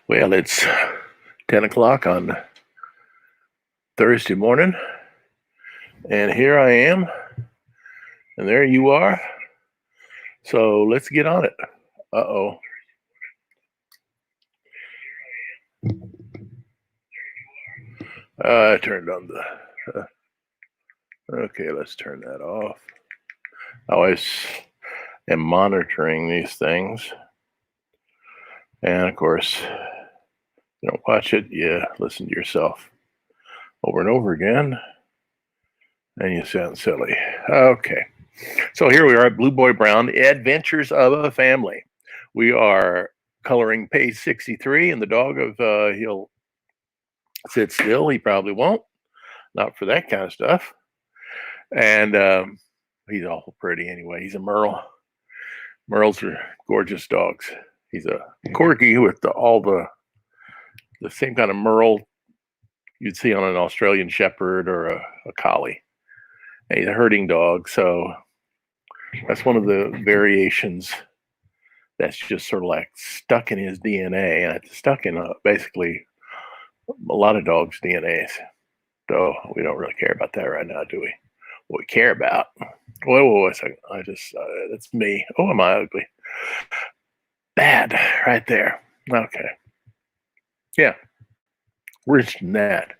Well, it's 10 o'clock on Thursday morning, and here I am, and there you are. So let's get on it. Uh-oh. I turned on the... okay, let's turn that off. I always am monitoring these things. And, of course, you don't watch it, you listen to yourself over and over again, and you sound silly. Okay. So here we are at Blueboy Brown, Adventures of a Family. We are coloring page 63, and the dog he'll sit still. He probably won't. Not for that kind of stuff. And he's awful pretty anyway. He's a Merle. Merles are gorgeous dogs. He's a corgi with all the same kind of Merle you'd see on an Australian Shepherd or a collie. And he's a herding dog, so that's one of the variations that's just sort of like stuck in his DNA, and it's stuck in basically a lot of dogs' DNAs. So we don't really care about that right now, do we? What we care about? Whoa, a second. That's me. Oh, am I ugly? Bad, right there. Okay. Yeah, we're interested in that.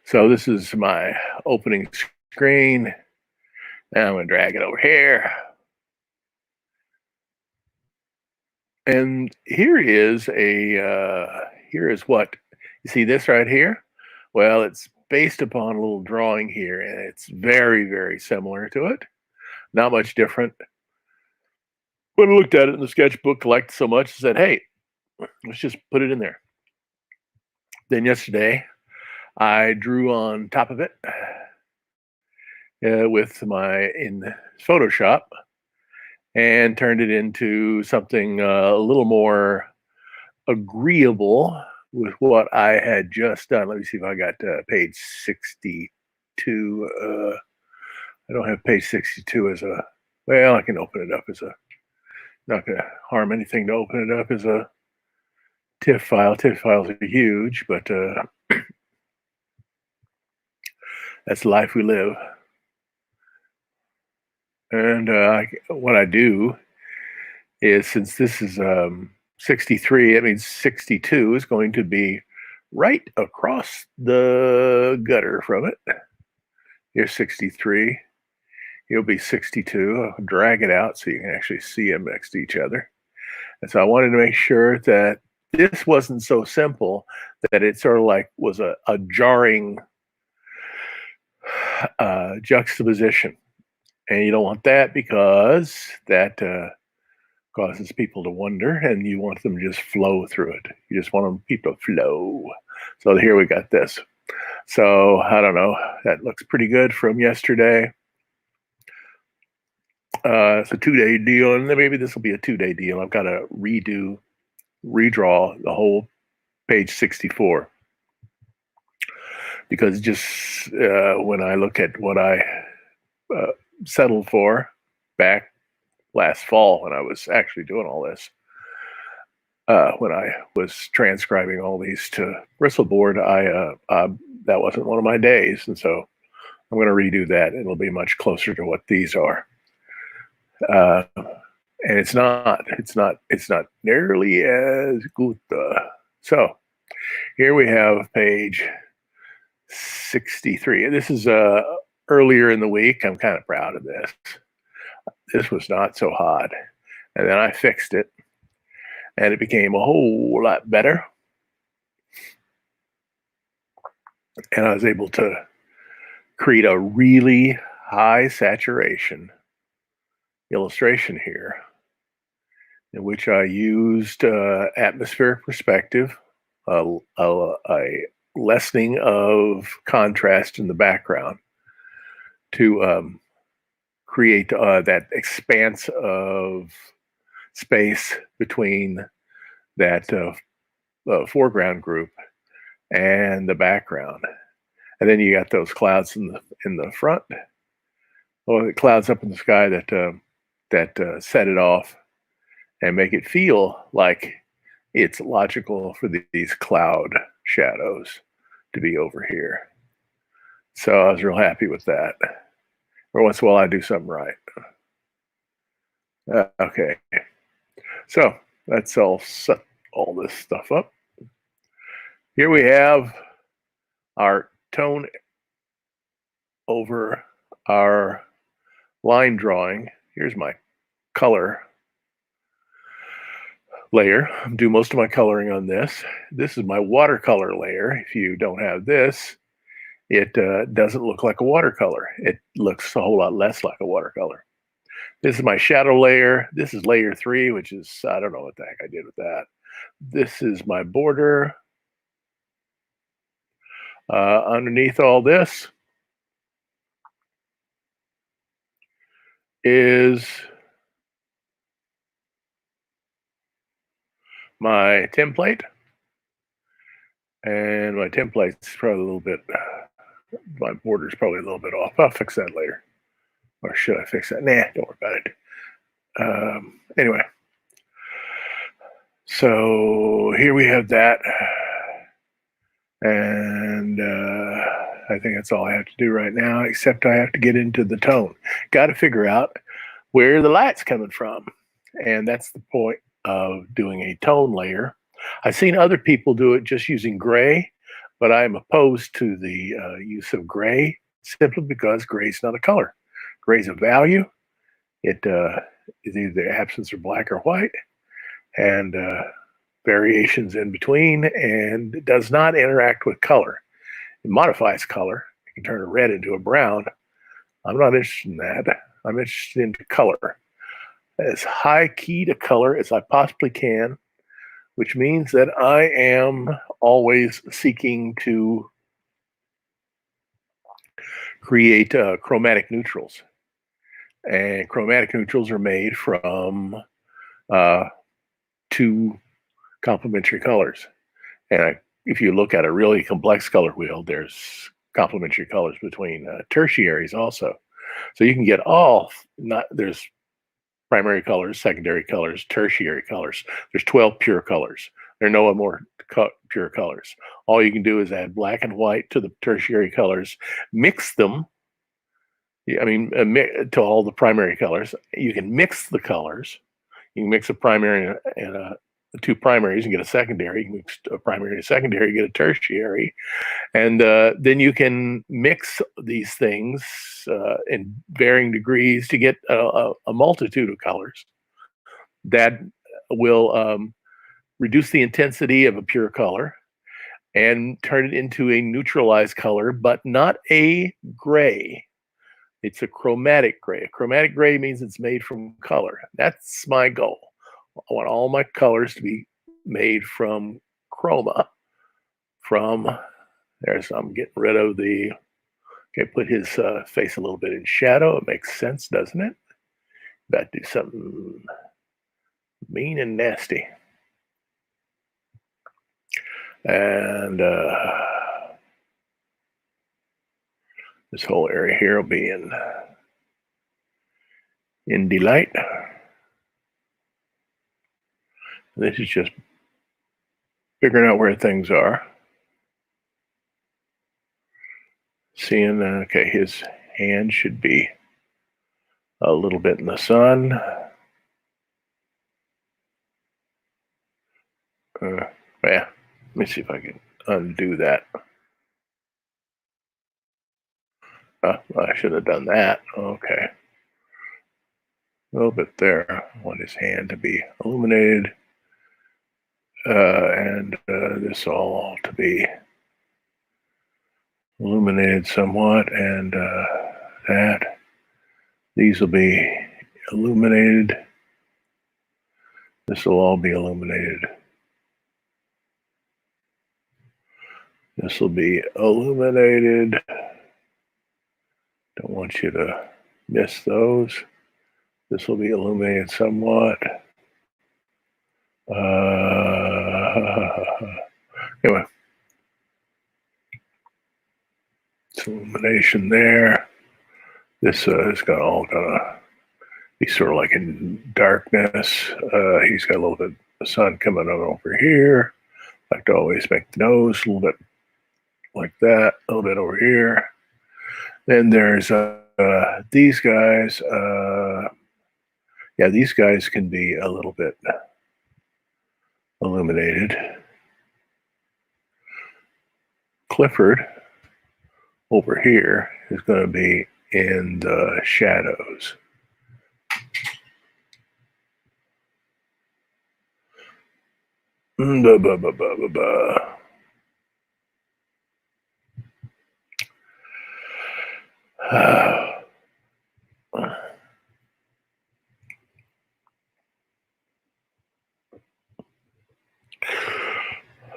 So this is my opening screen. Now I'm going to drag it over here. And here is what you see this right here. Well, it's based upon a little drawing here, and it's very, very similar to it. Not much different. When I looked at it in the sketchbook, liked it so much, I said, hey, let's just put it in there. Then yesterday, I drew on top of it with in Photoshop and turned it into something a little more agreeable with what I had just done. Let me see if I got page 62. I don't have page 62 as a, well, I can open it up as a, not going to harm anything to open it up as a TIFF file. TIFF files are huge, but that's life we live. And what I do is, since this is 63, it means 62 is going to be right across the gutter from it. Here's 63. He'll be 62. I'll drag it out so you can actually see them next to each other. And so I wanted to make sure that this wasn't so simple that it sort of like was a jarring juxtaposition. And you don't want that, because that causes people to wonder, and you want them to just flow through it. You just want people to flow. So here we got this. So I don't know. That looks pretty good from yesterday. It's a 2-day deal, and then maybe this will be a 2-day deal. I've got to redraw the whole page 64, because just when I look at what I settled for back last fall, when I was actually doing all this, when I was transcribing all these to Bristolboard, that wasn't one of my days, and so I'm going to redo that. It'll be much closer to what these are, and it's not nearly as good. So here we have page 63. This is earlier in the week. I'm kind of proud of this. This was not so hot. And then I fixed it, and it became a whole lot better. And I was able to create a really high saturation illustration here, in which I used atmospheric perspective, a lessening of contrast in the background, to create that expanse of space between that foreground group and the background. And then you got those clouds in the front, or the clouds up in the sky that set it off and make it feel like it's logical for these cloud shadows to be over here. So I was real happy with that. Or once in a while I do something right. Okay, so that's all set all this stuff up. Here we have our tone over our line drawing. Here's my color layer. I do most of my coloring on this. This is my watercolor layer. If you don't have this, it doesn't look like a watercolor. It looks a whole lot less like a watercolor. This is my shadow layer. This is layer 3, which is, I don't know what the heck I did with that. This is my border. Underneath all this is my template. And my template's probably a little bit, my border's probably a little bit off. I'll fix that later. Or should I fix that? Nah, don't worry about it. Anyway, so here we have that. And I think that's all I have to do right now, except I have to get into the tone. Got to figure out where the light's coming from. And that's the point of doing a tone layer. I've seen other people do it just using gray, but I'm opposed to the use of gray simply because gray is not a color. Gray is a value. It is either the absence of black or white, and variations in between, and it does not interact with color. It modifies color. You can turn a red into a brown. I'm not interested in that. I'm interested in color. As high key to color as I possibly can, which means that I am always seeking to create chromatic neutrals. And chromatic neutrals are made from 2 complementary colors. And if you look at a really complex color wheel, there's complementary colors between tertiaries also. So you can get there's primary colors, secondary colors, tertiary colors. There's 12 pure colors. There are no more pure colors. All you can do is add black and white to the tertiary colors, mix them. To all the primary colors. You can mix the colors. You can mix a primary and 2 primaries and get a secondary. You can mix a primary and a secondary, get a tertiary. And then you can mix these things in varying degrees to get a multitude of colors that will reduce the intensity of a pure color and turn it into a neutralized color, but not a gray. It's a chromatic gray. A chromatic gray means it's made from color. That's my goal. I want all my colors to be made from chroma. I'm getting rid of okay, put his face a little bit in shadow. It makes sense, doesn't it? About to do something mean and nasty. And this whole area here will be in delight. This is just figuring out where things are. Seeing, okay, his hand should be a little bit in the sun. Yeah, let me see if I can undo that. I should have done that. Okay. A little bit there. I want his hand to be illuminated. And this all to be illuminated somewhat, and that. These will be illuminated. This will all be illuminated. This will be illuminated. Don't want you to miss those. This will be illuminated somewhat. Anyway, it's illumination there. This is all gonna be sort of like in darkness. He's got a little bit the sun coming over here. I like to always make the nose a little bit like that, a little bit over here. Then there's these guys. Yeah, these guys can be a little bit illuminated. Clifford over here is going to be in the shadows. Bah, bah, bah, bah, bah, bah.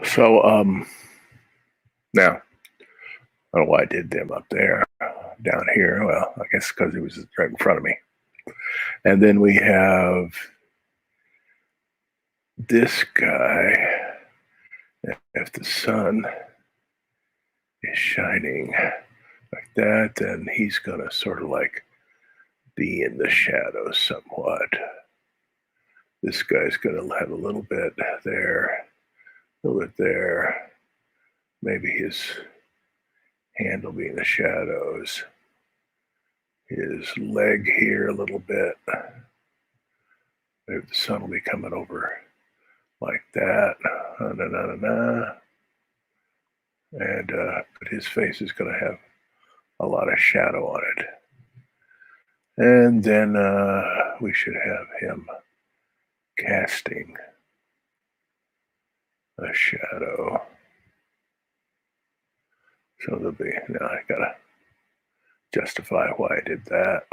So now I don't know why I did them up there, down here. Well, I guess because it was right in front of me. And then we have this guy. If the sun is shining like that, then he's gonna sort of like be in the shadows somewhat. This guy's gonna have a little bit there, a little bit there. Maybe his hand will be in the shadows. His leg here a little bit. Maybe the sun will be coming over like that. And but his face is going to have a lot of shadow on it. And then we should have him casting a shadow. So there'll be, now I gotta justify why I did that.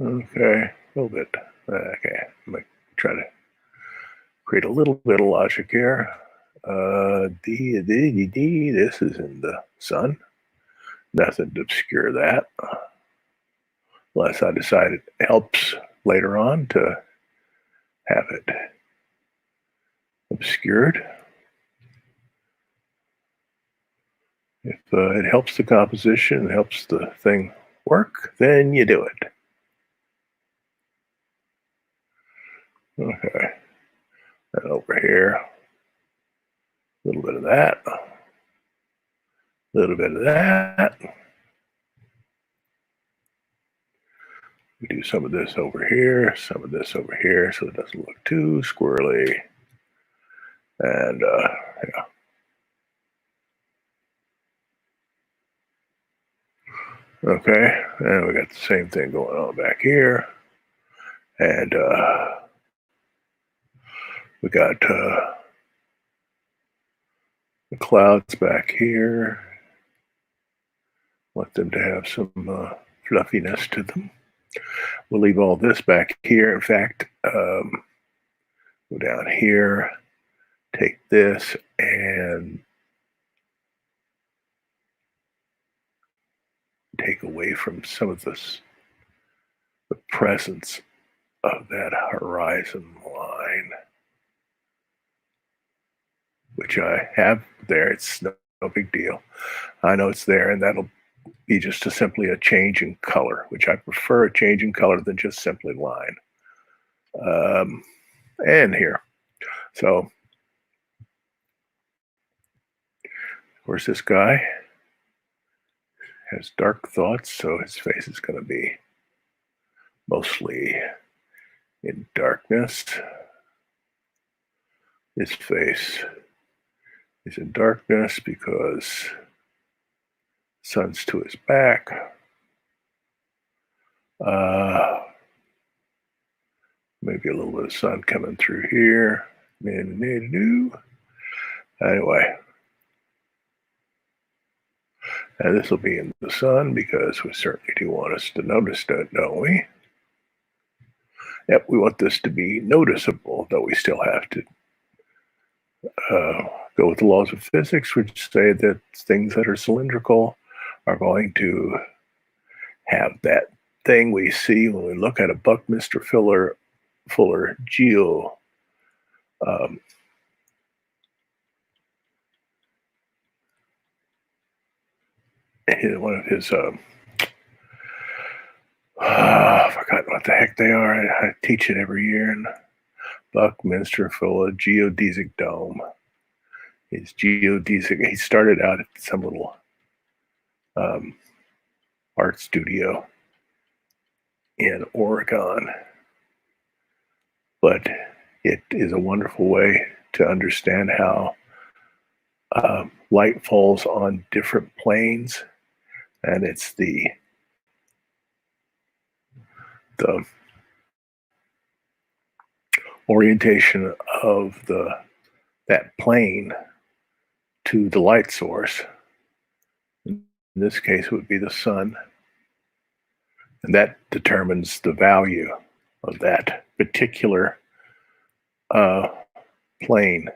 Okay, a little bit. Okay, I'm gonna try to create a little bit of logic here. This is in the sun. Nothing to obscure that. Unless I decide it helps later on to have it obscured. If it helps the composition, helps the thing work, then you do it. Okay. And over here, a little bit of that, a little bit of that. We do some of this over here, some of this over here, so it doesn't look too squirrely. And yeah. Okay, and we got the same thing going on back here. And we got the clouds back here. Want them to have some fluffiness to them. We'll leave all this back here. In fact, go down here, take this and take away from some of this, the presence of that horizon line, which I have there. It's no big deal. I know it's there, and that'll be just simply a change in color, which I prefer a change in color than just simply line. And here. So, of course, this guy has dark thoughts, so his face is going to be mostly in darkness. His face is in darkness because sun's to his back. Maybe a little bit of sun coming through here. Anyway, and this will be in the sun because we certainly do want us to notice that, don't we? Yep, we want this to be noticeable, though we still have to go with the laws of physics, which say that things that are cylindrical are going to have that thing we see when we look at a Buckminster Fuller geo one of his I've forgotten what the heck they are. I teach it every year in Buckminster Fuller Geodesic Dome. His geodesic. He started out at some little um, art studio in Oregon, but it is a wonderful way to understand how light falls on different planes, and it's the orientation of that plane to the light source. In this case, it would be the sun, and that determines the value of that particular plane,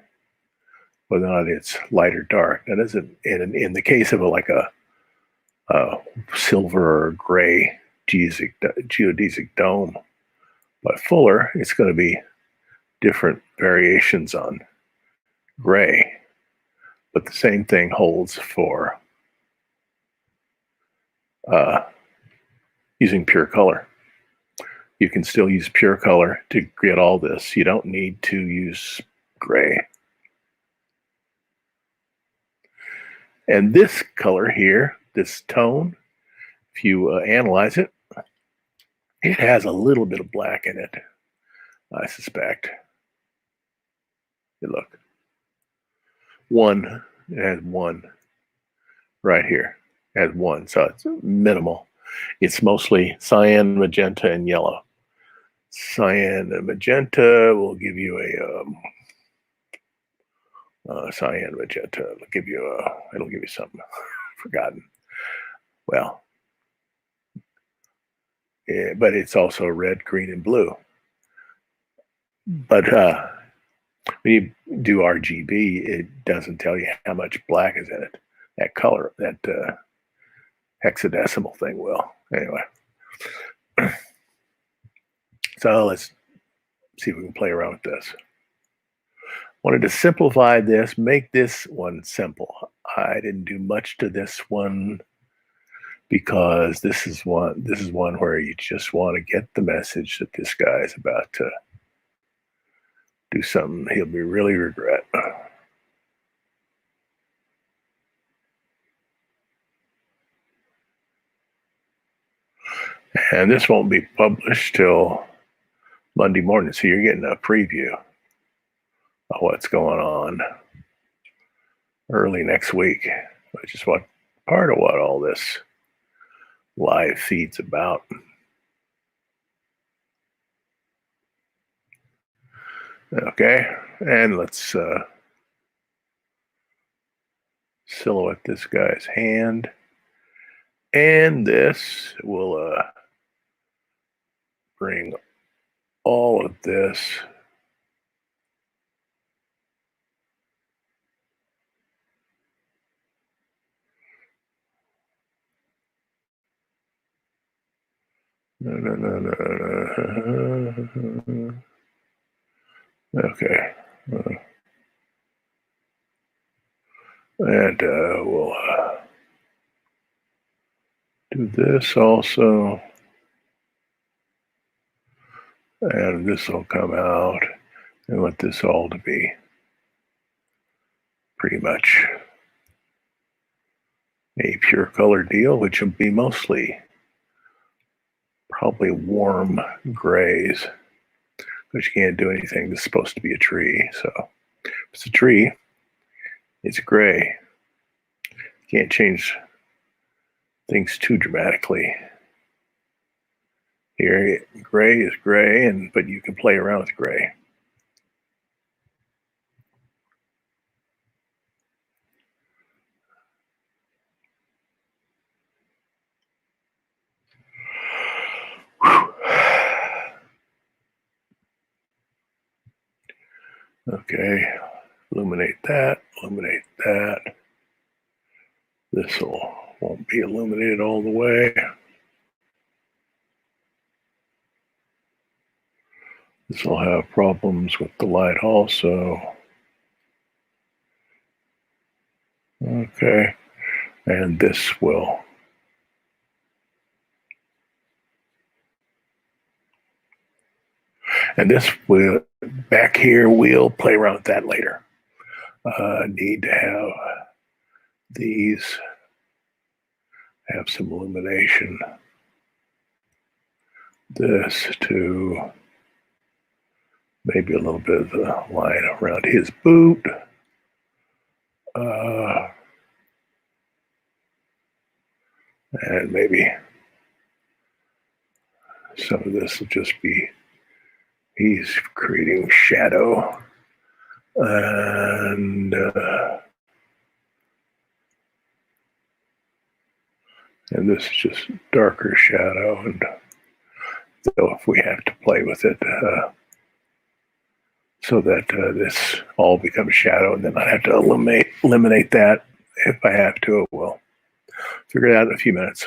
whether or not it's light or dark. That isn't in the case of a silver or gray geodesic dome. By Fuller, it's going to be different variations on gray, but the same thing holds for using pure color. You can still use pure color to get all this. You don't need to use gray. And this color here, this tone, if you analyze it, it has a little bit of black in it, I suspect. Hey, look. It has one right here. It has one, so it's minimal. It's mostly cyan, magenta, and yellow. Cyan and magenta will give you cyan magenta. It'll give you something forgotten. Well, yeah, but it's also red, green, and blue. But when you do RGB, it doesn't tell you how much black is in it. That color, that hexadecimal thing will. Anyway. So let's see if we can play around with this. Wanted to simplify this, make this one simple. I didn't do much to this one because this is one where you just want to get the message that this guy is about to do something he'll be really regret. And this won't be published till Monday morning, so you're getting a preview of what's going on early next week, which is what part of what all this live feed's about. Okay, and let's silhouette this guy's hand, and this will bring all of this okay. And we'll do this also. And this will come out. I want this all to be pretty much a pure color deal, which will be mostly probably warm grays, because you can't do anything. This is supposed to be a tree. So if it's a tree, it's gray. You can't change things too dramatically. Here, gray is gray, but you can play around with gray. Okay, illuminate that. This won't be illuminated all the way. This will have problems with the light also. Okay, and this will And this will back here, we'll play around with that later. Need to have these have some illumination. This to maybe a little bit of the line around his boot. And maybe some of this will just be, he's creating shadow. And this is just darker shadow. And so if we have to play with it so that this all becomes shadow, and then I have to eliminate that if I have to, we'll figure it out in a few minutes.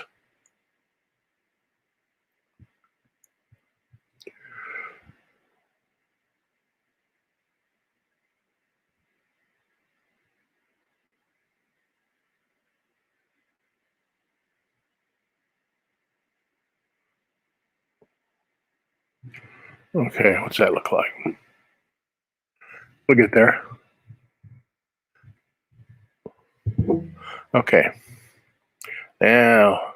Okay, what's that look like? We'll get there. Okay. Now,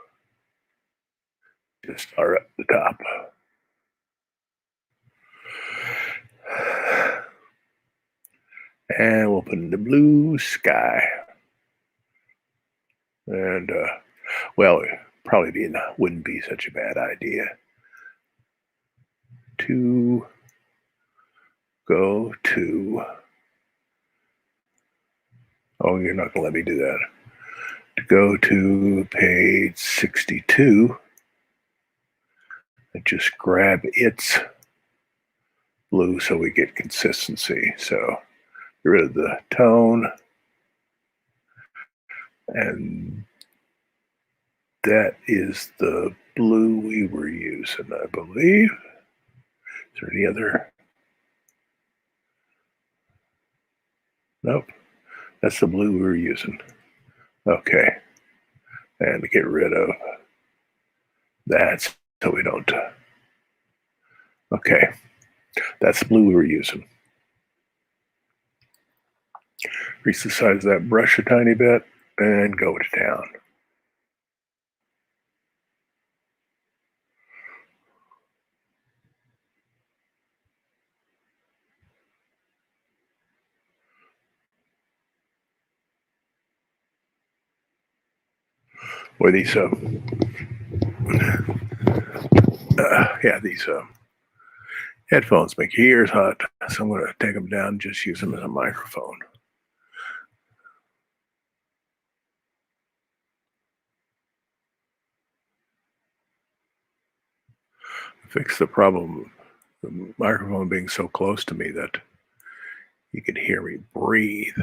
just start up the top. And we'll put in the blue sky. And, well, probably wouldn't be such a bad idea to go to, oh, you're not going to let me do that. To go to page 62 and just grab its blue so we get consistency. So get rid of the tone. And that is the blue we were using, I believe. Is there any other? Nope. That's the blue we were using. Okay. And to get rid of that so we don't. Okay. That's the blue we were using. Increase the size of that brush a tiny bit and go to town. Or these, these headphones make your ears hot, so I'm going to take them down and just use them as a microphone. Fix the problem, the microphone being so close to me that you can hear me breathe.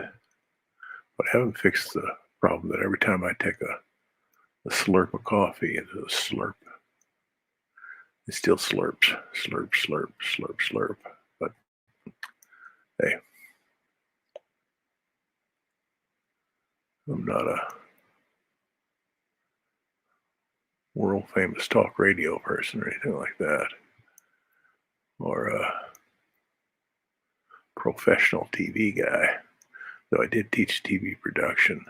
But I haven't fixed the problem that every time I take a slurp of coffee into the slurp, it still slurps, slurp, slurp, slurp, slurp. But hey, I'm not a world famous talk radio person or anything like that, or a professional TV guy, though I did teach TV production.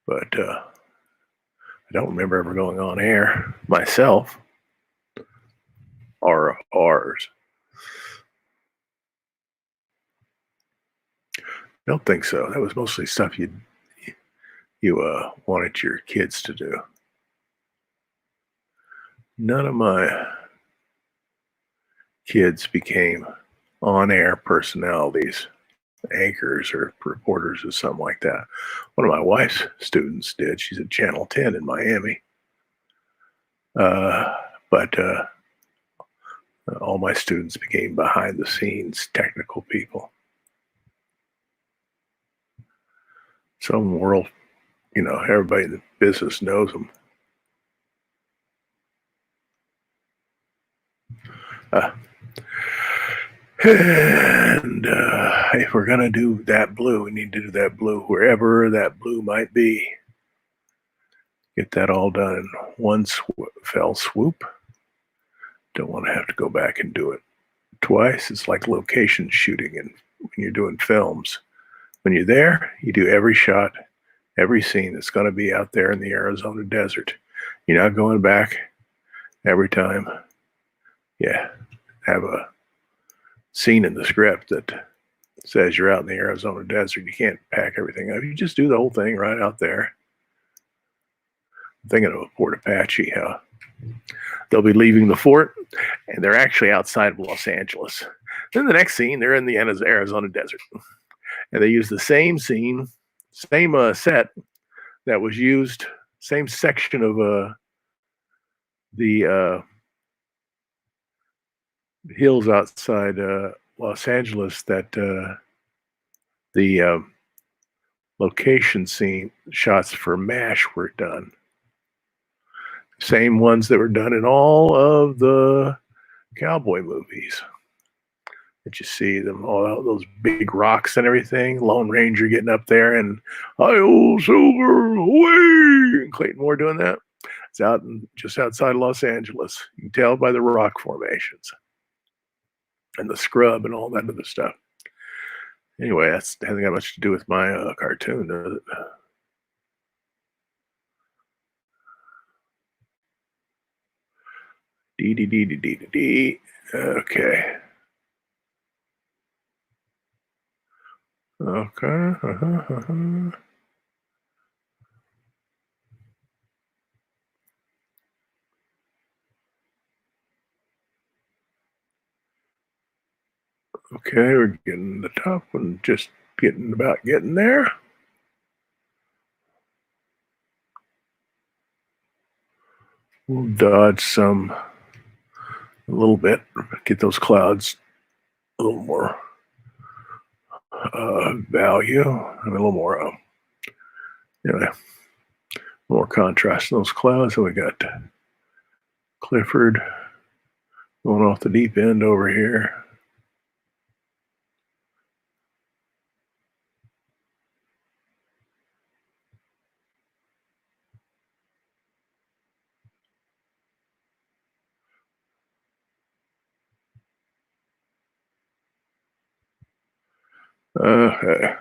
But I don't remember ever going on air myself or ours. I don't think so. That was mostly stuff you wanted your kids to do. None of my kids became on-air personalities, anchors or reporters or something like that. One of my wife's students did. She's at Channel 10 in Miami. But all my students became behind-the-scenes technical people. Some world, everybody in the business knows them. And if we're going to do that blue, we need to do that blue wherever that blue might be. Get that all done in one fell swoop. don't want to have to go back and do it twice. It's like location shooting, and when you're doing films, when you're there, you do every shot, every scene that's going to be out there in the Arizona desert. You're not going back every time. Yeah, have a scene in the script that says you're out in the Arizona desert. You can't pack everything up. You just do the whole thing right out there. I'm thinking of Fort Apache, how they'll be leaving the fort and they're actually outside of Los Angeles. Then the next scene, they're in the Arizona desert. And they use the same scene, same set that was used, same section of the hills outside Los Angeles that the location scene shots for MASH were done. Same ones that were done in all of the cowboy movies. That you see them all those big rocks and everything. Lone Ranger getting up there and "Hi-oh, Silver, away!" And Clayton Moore doing that. It's out just outside Los Angeles. You can tell by the rock formations and the scrub and all that other stuff. Anyway, that hasn't got much to do with my cartoon, does it? D. Okay. Okay. Okay, we're getting the top one, just getting there. We'll dodge some a little bit, get those clouds a little more value, and a little more, more contrast in those clouds. So we got Clifford going off the deep end over here. Okay.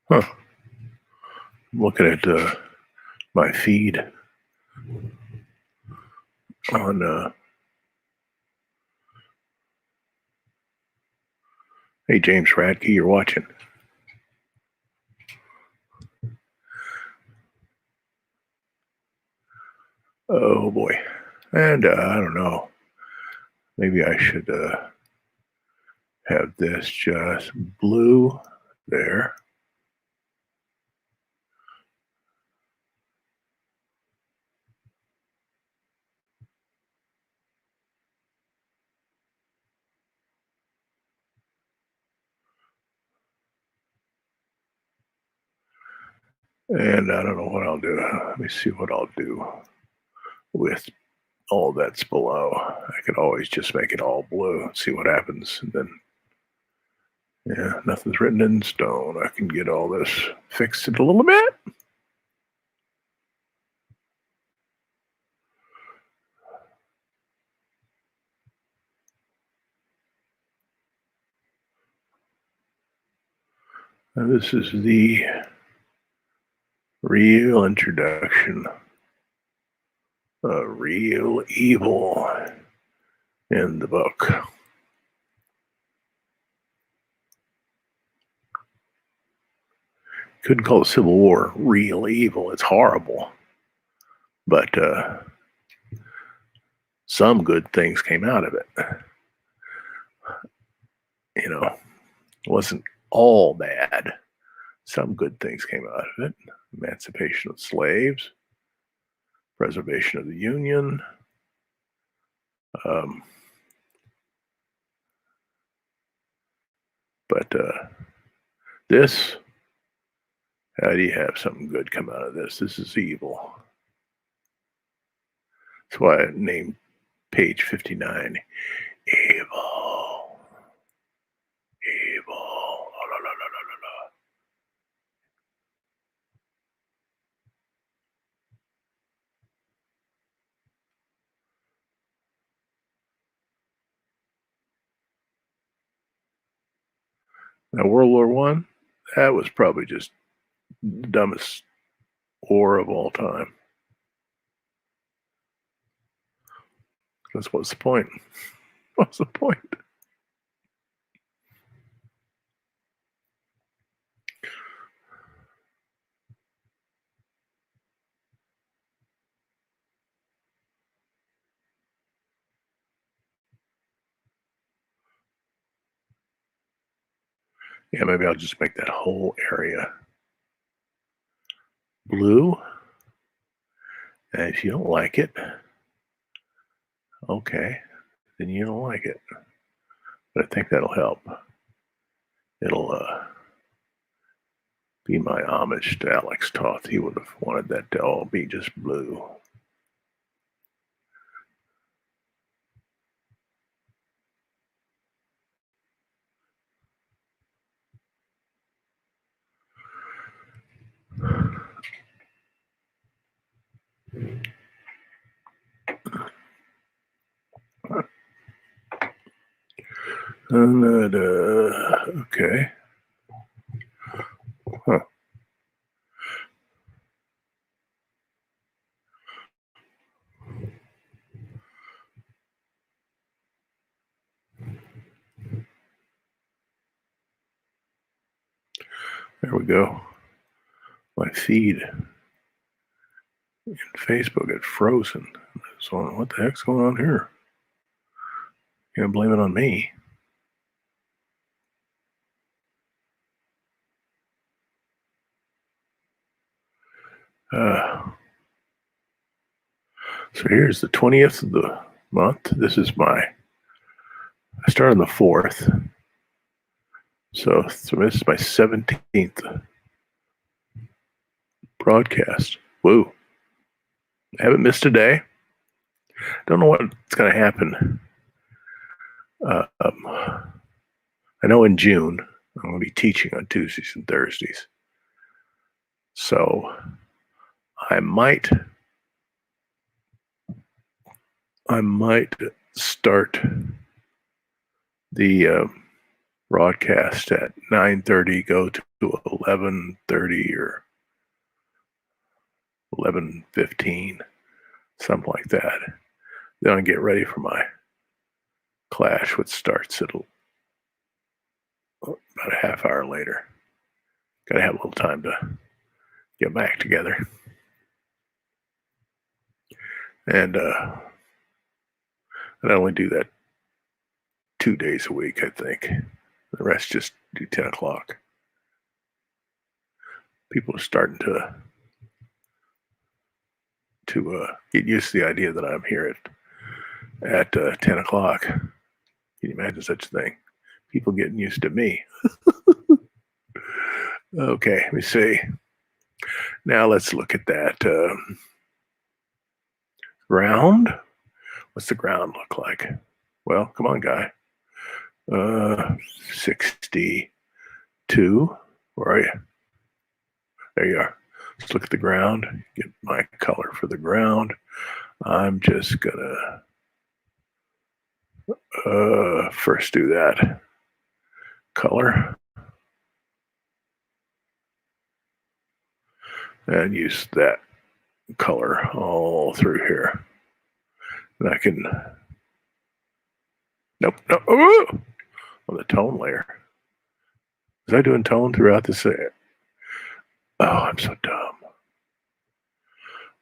Huh. I'm looking at my feed on hey, James Radke, you're watching. Oh boy. And I don't know. Maybe I should have this just blue there. And I don't know what I'll do. Let me see what I'll do with all that's below. I could always just make it all blue, see what happens. And then, yeah, nothing's written in stone. I can get all this fixed a little bit. Now, this is the real introduction. Real evil in the book. Couldn't call it Civil War real evil. It's horrible. But some good things came out of it. You know, it wasn't all bad. Some good things came out of it. Emancipation of slaves, preservation of the Union, But this, how do you have something good come out of this? This is evil. That's why I named page 59 evil. Evil. Oh, la, la, la, la, la. Now, World War One, that was probably just the dumbest war of all time. Because what's the point? What's the point? Yeah, maybe I'll just make that whole area blue. And if you don't like it, okay, then you don't like it. But I think that'll help. It'll be my homage to Alex Toth. He would have wanted that to all be just blue. Okay. Huh. There we go. My feed in Facebook had frozen. So what the heck's going on here? Can't blame it on me. So here's the 20th of the month. This is I started on the 4th. So this is my 17th broadcast. Woo. I haven't missed a day. Don't know what's going to happen. I know in June I'm going to be teaching on Tuesdays and Thursdays. So I might start the broadcast at 9:30, go to 11:30 or 11:15, something like that. Then I get ready for my clash, which starts at about a half hour later. Got to have a little time to get back together. And I only do that 2 days a week, I think. The rest just do 10 o'clock. People are starting to get used to the idea that I'm here at 10 o'clock. Can you imagine such a thing? People getting used to me. Okay, let me see. Now let's look at that ground. What's the ground look like? Well, come on, guy. 62. Where are you? There you are. Let's look at the ground. Get my color for the ground. I'm just gonna first do that color and use that color all through here. And I can, nope, oh, on the tone layer. Was I doing tone throughout this? Oh, I'm so dumb.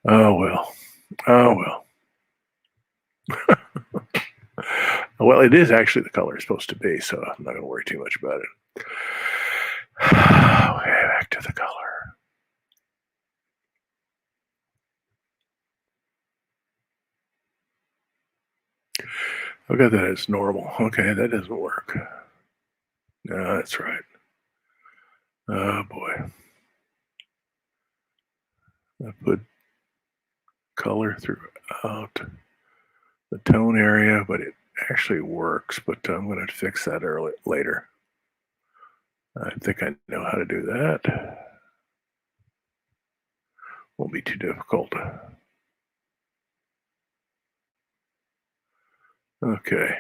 Oh well. Well, it is actually the color it's supposed to be, so I'm not going to worry too much about it. Okay, back to the color. I've got that as normal. Okay, that doesn't work. No, that's right. Oh boy. I put color throughout the tone area, but it actually works. But I'm going to fix that later. I think I know how to do that. Won't be too difficult. Okay.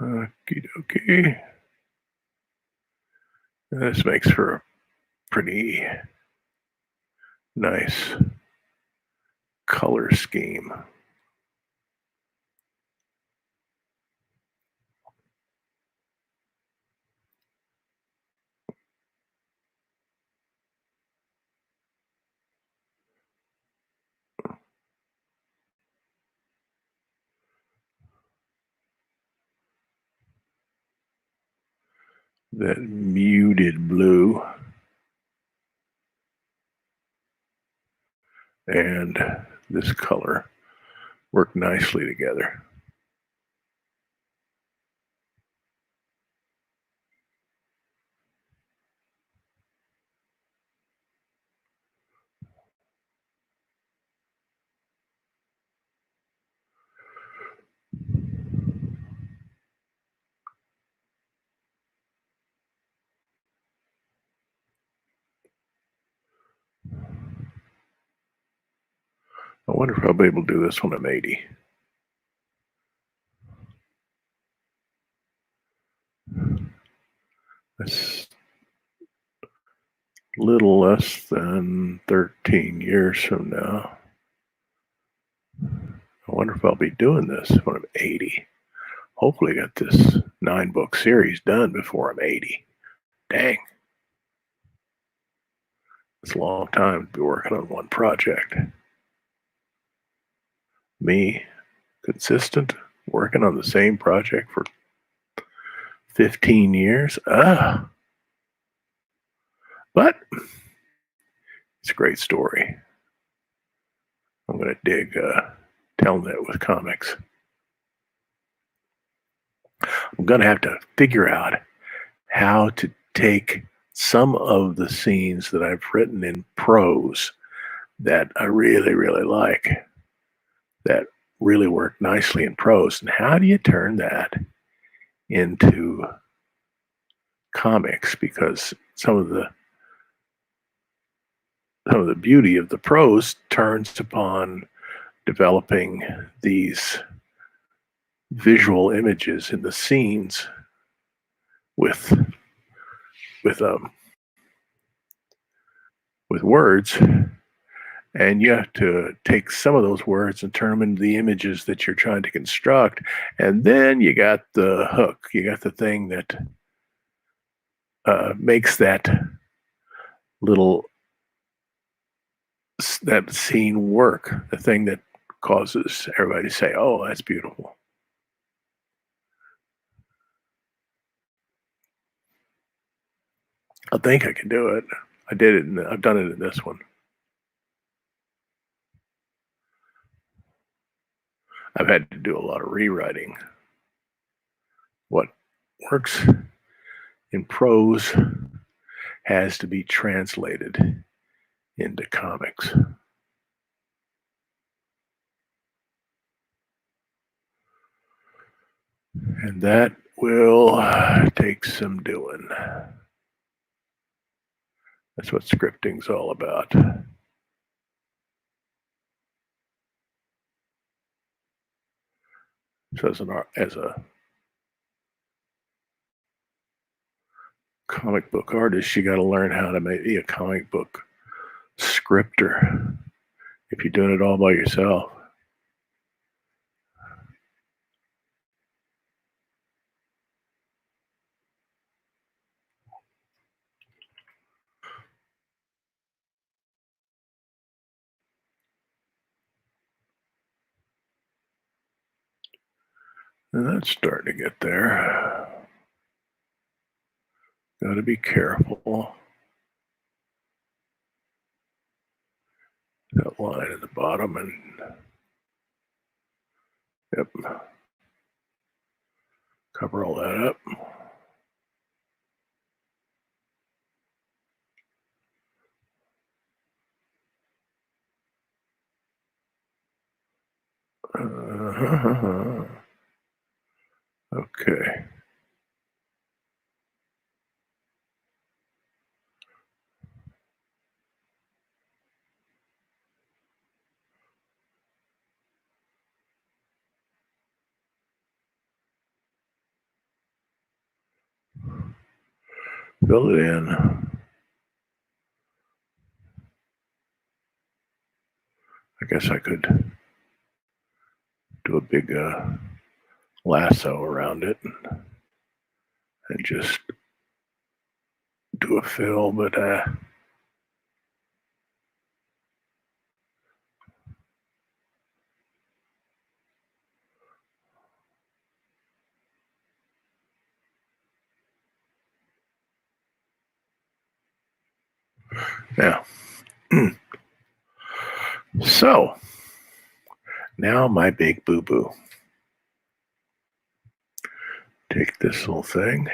Okie dokie. This makes for a pretty nice color scheme. That muted blue and this color work nicely together. I wonder if I'll be able to do this when I'm 80. That's a little less than 13 years from now. I wonder if I'll be doing this when I'm 80. Hopefully, I got this 9-book series done before I'm 80. Dang. It's a long time to be working on one project. Me, consistent, working on the same project for 15 years. But it's a great story. I'm going to dig telling it with comics. I'm going to have to figure out how to take some of the scenes that I've written in prose that I really, really like, that really work nicely in prose. And how do you turn that into comics? Because some of the beauty of the prose turns upon developing these visual images in the scenes with with um with words, and you have to take some of those words and turn them into the images that you're trying to construct, and then you got the hook, you got the thing that makes little that scene work, the thing that causes everybody to say, oh, that's beautiful. I think I can do it. I did it. I've done it in this one. I've had to do a lot of rewriting. What works in prose has to be translated into comics. And that will take some doing. That's what scripting's all about. So as a comic book artist, you got to learn how to be a comic book scripter. If you're doing it all by yourself, and that's starting to get there. Got to be careful. that line at the bottom, and yep, cover all that up. Okay. Fill it in. I guess I could do a big lasso around it and just do a fill, but yeah. So now my big boo-boo. Take this little thing.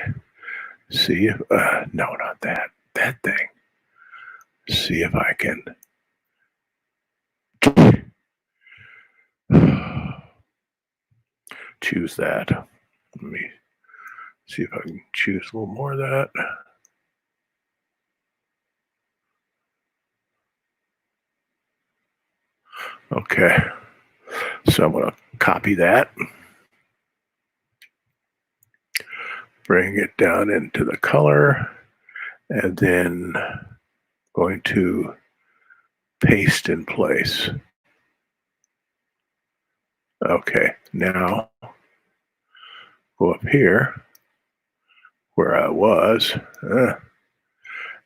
See if, no, not that. That thing. See if I can choose that. Let me see if I can choose a little more of that. Okay. So I'm going to copy that. Bring it down into the color. And then going to paste in place. Okay. Now go up here where I was.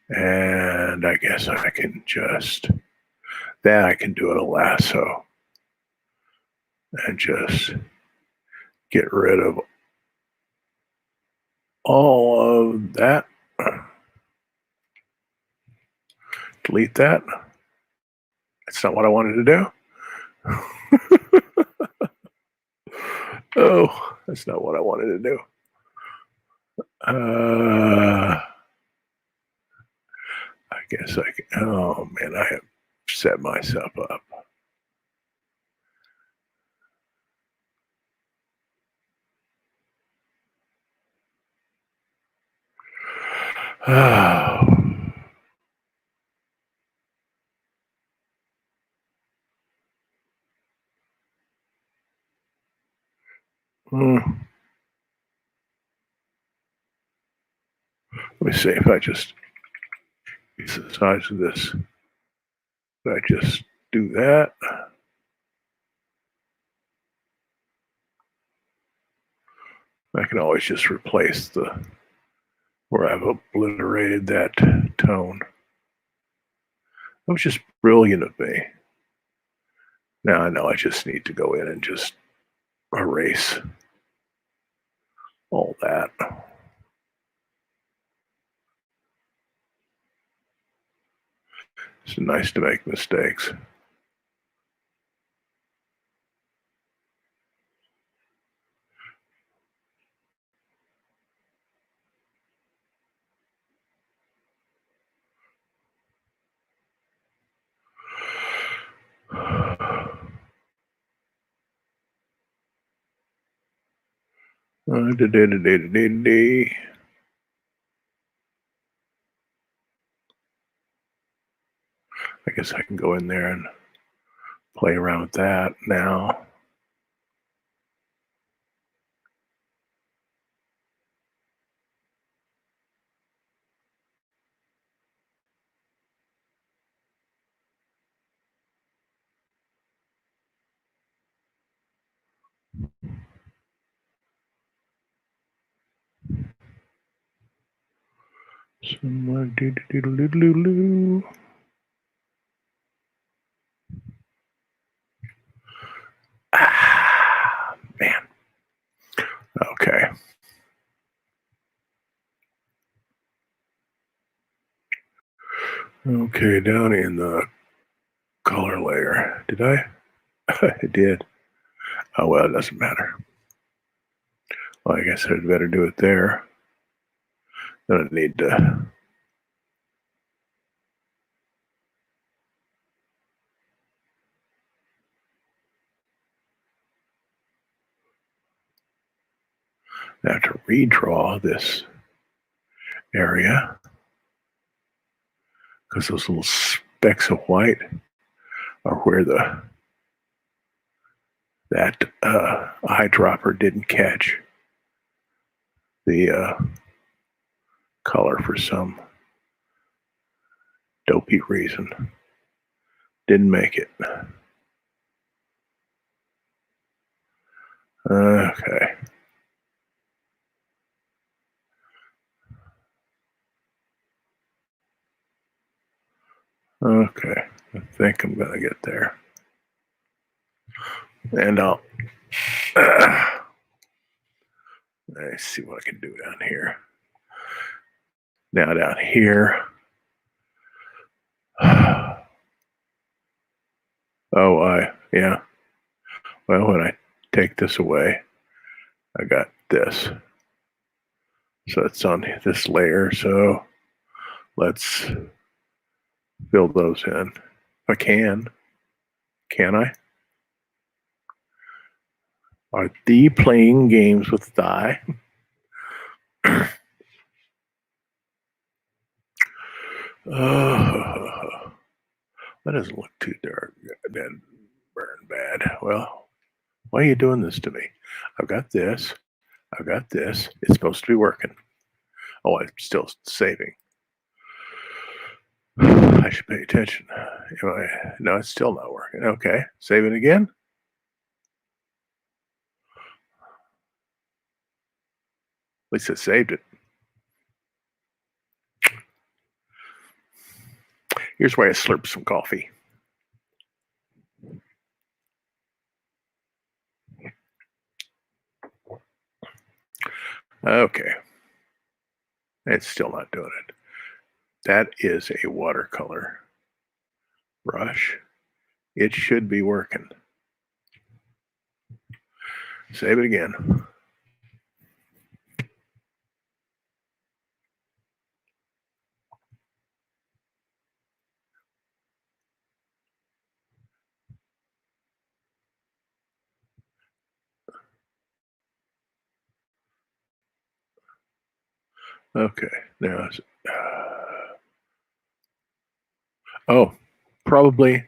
And I guess I can just, then I can do a lasso and just get rid of all of that. Delete that. That's not what I wanted to do. Oh, that's not what I wanted to do. I guess I can. Oh man, I have set myself up. Oh. Let me see if I just use the size of this. If I just do that. I can always just replace the where I've obliterated that tone. That was just brilliant of me. Now I know I just need to go in and just erase all that. It's nice to make mistakes. I guess I can go in there and play around with that now. Ah, man. Okay. Okay, down in the color layer. Did I? I did. Oh, well, it doesn't matter. Well, I guess I'd better do it there. Then I need to. I have to redraw this area because those little specks of white are where that eyedropper didn't catch the color for some dopey reason. Didn't make it. Okay. Okay. I think I'm going to get there. And I'll let's see what I can do down here. Now down here. Yeah. Well, when I take this away, I got this. So it's on this layer. So let's fill those in. If I can. Can I? Are thee playing games with thy? That doesn't look too dark, then burn bad. Well, why are you doing this to me? I've got this. I've got this. It's supposed to be working. Oh, I'm still saving. I should pay attention. No, it's still not working. Okay, save it again. At least it saved it. Here's where I slurp some coffee. Okay. It's still not doing it. That is a watercolor brush. It should be working. Save it again. Okay. Now, oh, probably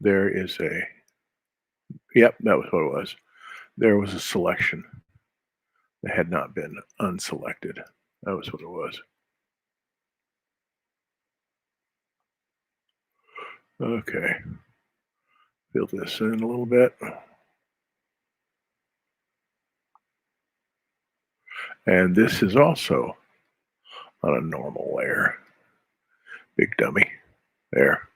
there is a. Yep, that was what it was. There was a selection that had not been unselected. That was what it was. Okay. Fill this in a little bit. And this is also on a normal layer. Big dummy. There.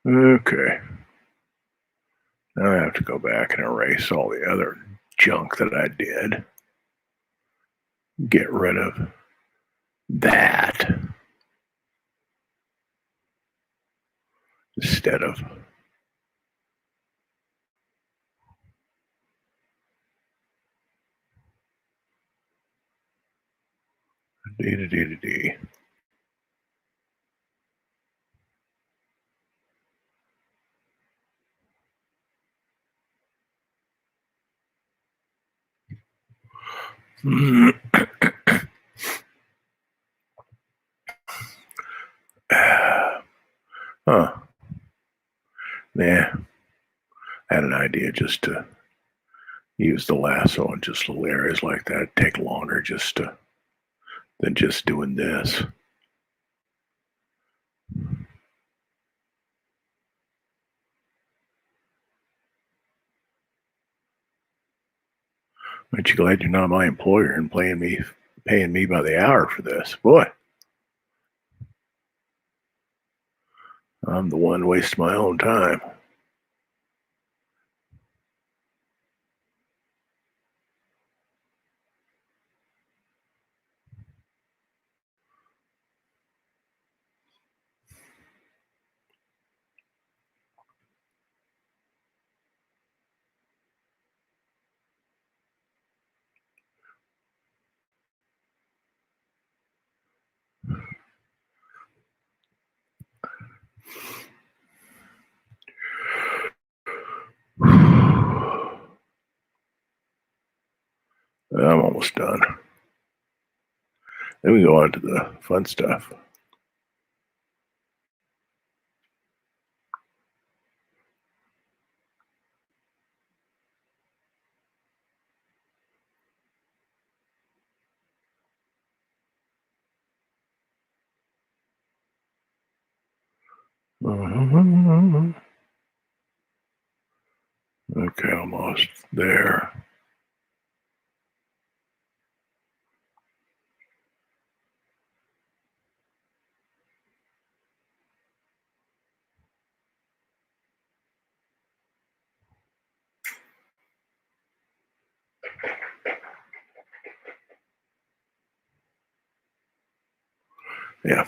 Okay. Now I have to go back and erase all the other junk that I did. Get rid of that instead of D. Huh. Nah. I had an idea just to use the lasso in just little areas like that. It'd take longer than just doing this. Aren't you glad you're not my employer and paying me by the hour for this? Boy, I'm the one wasting my own time. I'm almost done. Then we go on to the fun stuff. Okay, almost there. Yeah.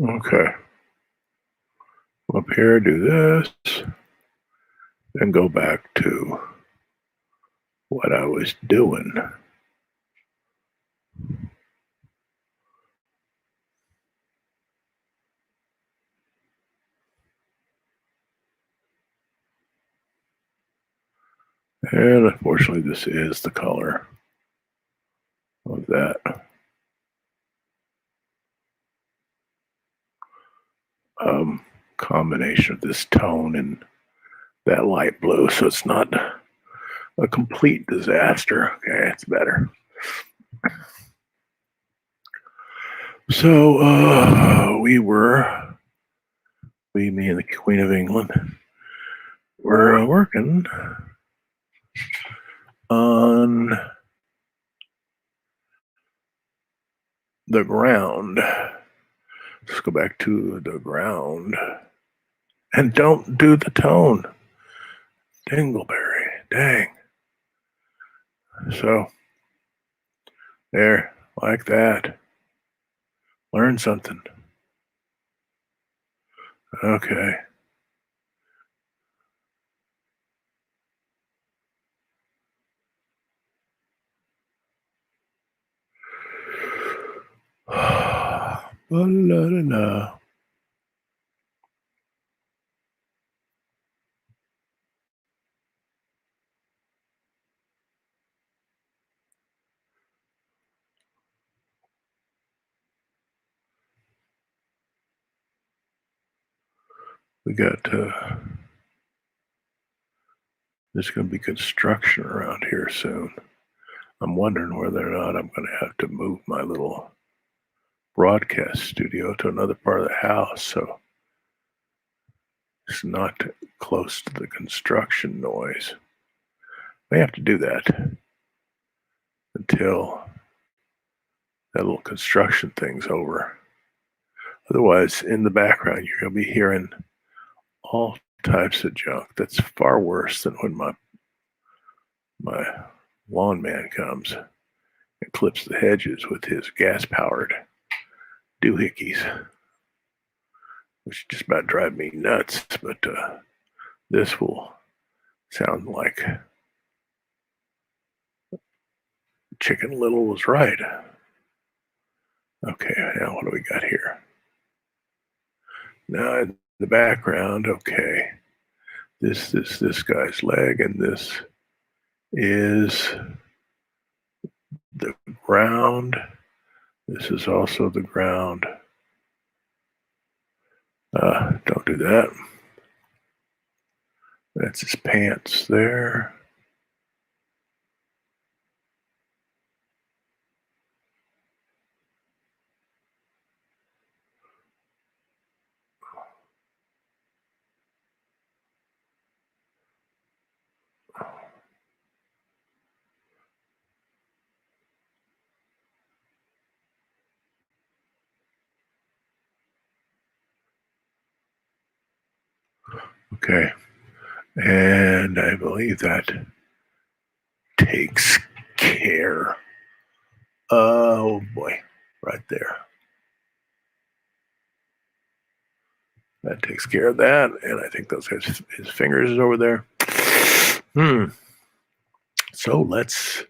Okay. Up here, do this, then go back to what I was doing. And unfortunately, this is the color of that combination of this tone and that light blue. So it's not a complete disaster. Okay, it's better. So me and the Queen of England, were working on the ground. Let's go back to the ground. And don't do the tone. Dingleberry. Dang. So, there, like that. Learn something. Okay. La-la-la-la. We got there's going to be construction around here soon. I'm wondering whether or not I'm going to have to move my little broadcast studio to another part of the house so it's not close to the construction noise. May have to do that until that little construction thing's over. Otherwise, in the background, you're going to be hearing all types of junk. That's far worse than when my lawn man comes and clips the hedges with his gas-powered doohickeys, which just about drive me nuts. But this will sound like Chicken Little was right. Okay, now what do we got here? Now in the background, okay, this guy's leg, and this is the ground. This is also the ground. Don't do that. That's his pants there. Okay. And I believe that takes care. Oh boy, right there. That takes care of that. And I think those guys, his fingers is over there. So let's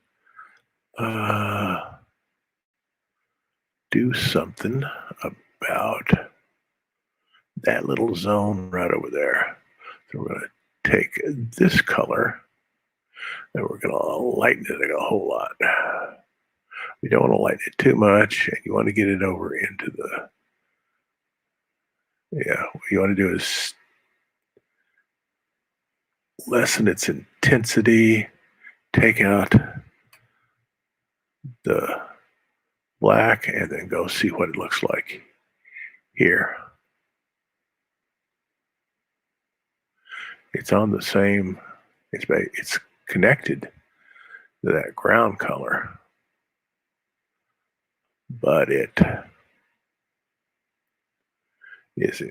do something about that little zone right over there. So we're going to take this color and we're going to lighten it a whole lot. We don't want to lighten it too much, and you want to get it over into the, what you want to do is lessen its intensity, take out the black, and then go see what it looks like here. It's on the same, it's connected to that ground color, but it is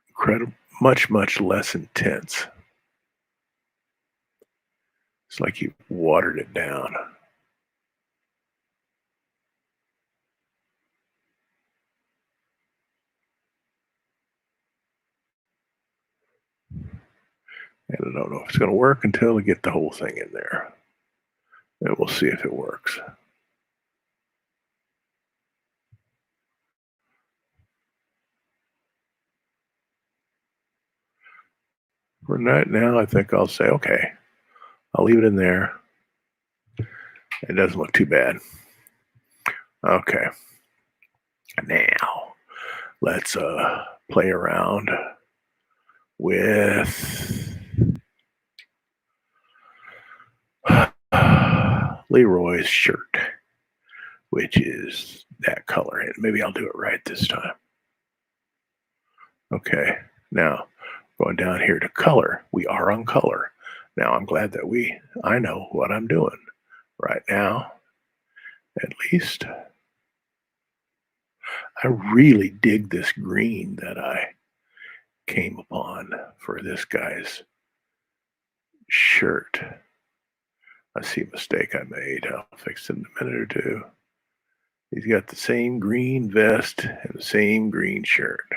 incredible, much less intense. It's like you watered it down. And I don't know if it's going to work until we get the whole thing in there. And we'll see if it works. For right now, I think I'll say, okay, I'll leave it in there. It doesn't look too bad. Okay. Now, let's play around with Leroy's shirt, which is that color. And maybe I'll do it right this time. Okay. Now, going down here to color. We are on color. Now, I'm glad that I know what I'm doing right now. At least I really dig this green that I came upon for this guy's shirt. I see a mistake I made. I'll fix it in a minute or two. He's got the same green vest and the same green shirt.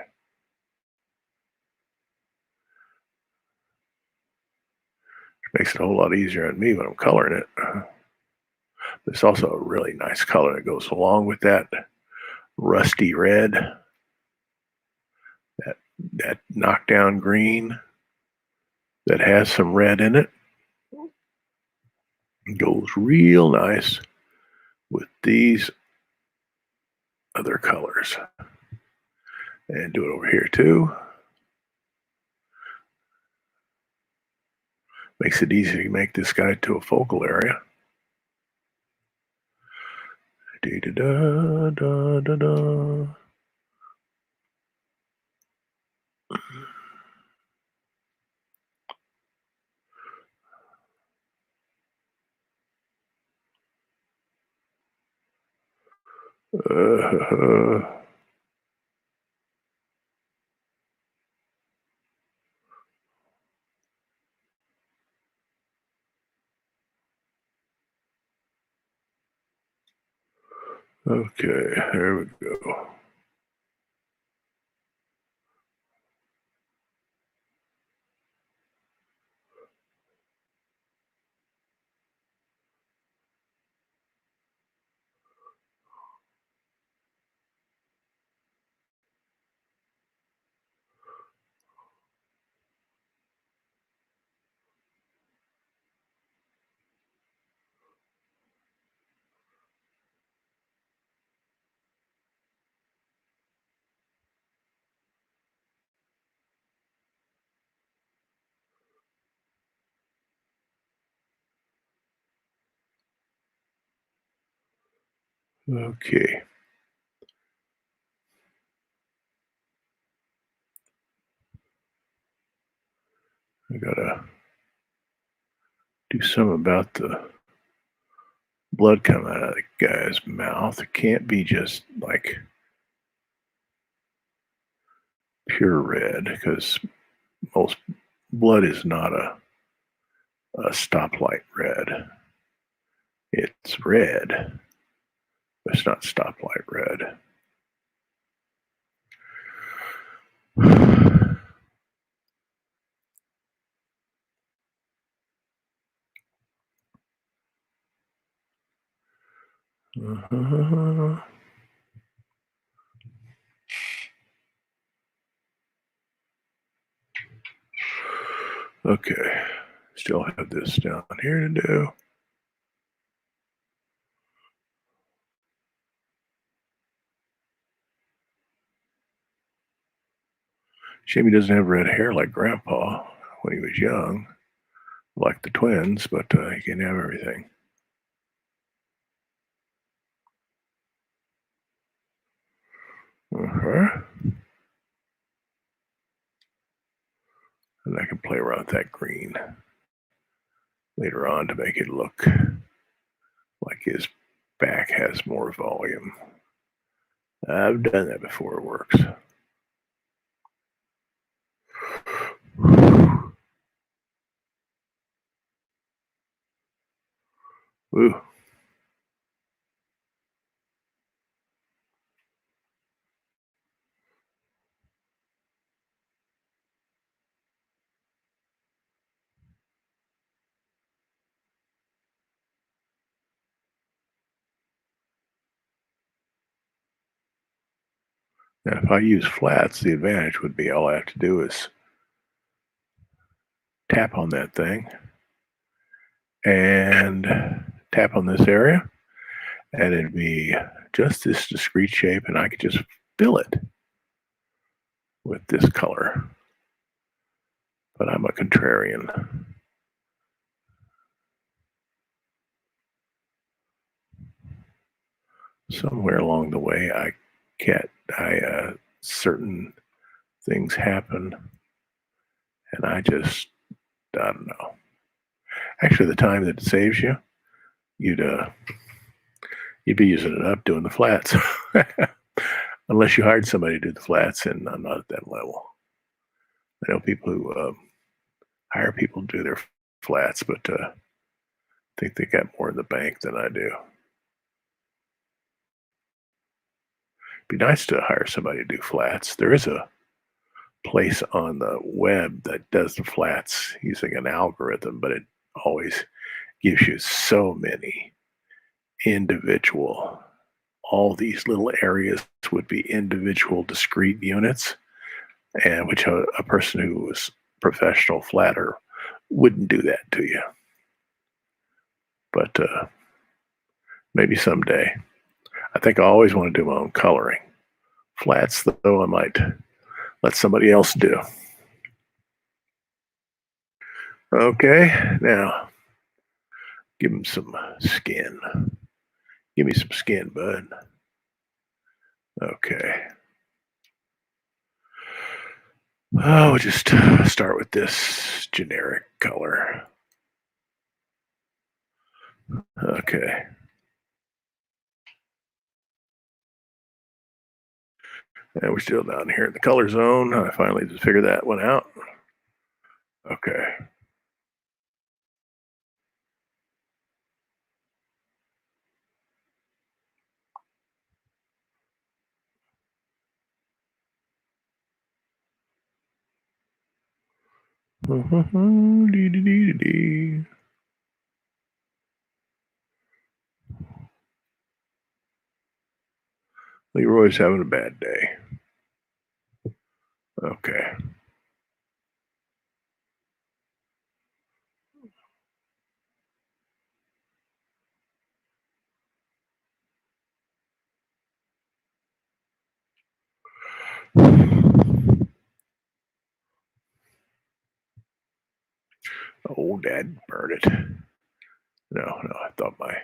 Makes it a whole lot easier on me when I'm coloring it. There's also a really nice color that goes along with that rusty red, that knockdown green that has some red in it. It goes real nice with these other colors. And do it over here too. Makes it easy to make this guy to a focal area. Da-da-da-da-da-da. Okay, there we go. Okay. I gotta do something about the blood coming out of the guy's mouth. It can't be just like pure red because most blood is not a stoplight red. It's red, but it's not stoplight red. Uh-huh. Okay, still have this down here to do. Shame he doesn't have red hair like Grandpa when he was young, like the twins, but he can have everything. Uh-huh. And I can play around with that green later on to make it look like his back has more volume. I've done that before, it works. Ooh. Now, if I use flats, the advantage would be all I have to do is tap on that thing and tap on this area, and it'd be just this discrete shape, and I could just fill it with this color. But I'm a contrarian. Somewhere along the way, certain things happen, and I don't know. Actually, the time that it saves you, you'd uh, you'd be using it up doing the flats, unless you hired somebody to do the flats, and I'm not at that level. I know people who hire people to do their flats, but think they got more in the bank than I do. Be nice to hire somebody to do flats. There is a place on the web that does the flats using an algorithm, but it always gives you so many individual, all these little areas would be individual discrete units, and which a person who was professional flatter wouldn't do that to you. But maybe someday. I think I always want to do my own coloring. Flats, though, I might let somebody else do. Okay, now give him some skin. Give me some skin, bud. Okay. Oh, we'll just start with this generic color. Okay. And we're still down here in the color zone. I finally just figured that one out. Okay. Leroy's having a bad day. Okay. Oh, Dad, burn it. No, I thought my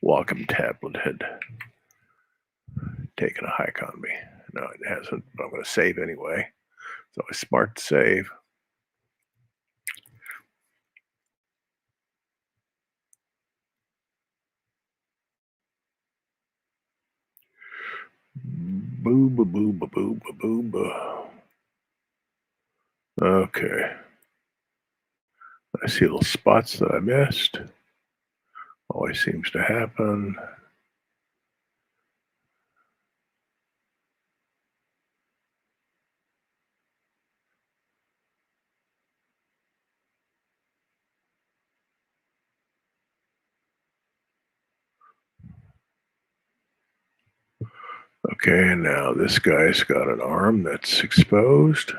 Wacom tablet had taken a hike on me. No, it hasn't, but I'm going to save anyway. So it's smart to save. Boo, boo, boo, boo, boo, boo, boo, boo. Okay. I see little spots that I missed. Always seems to happen. Okay, now this guy's got an arm that's exposed.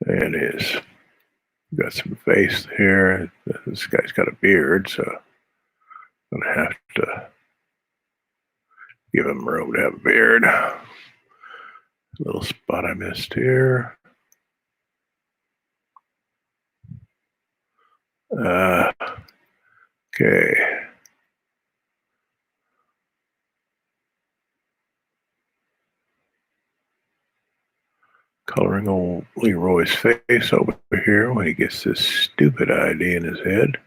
And his got some face here. This guy's got a beard, so I'm gonna have to give him room to have a beard. Little spot I missed here. Okay. Coloring old Leroy's face over here when he gets this stupid idea in his head.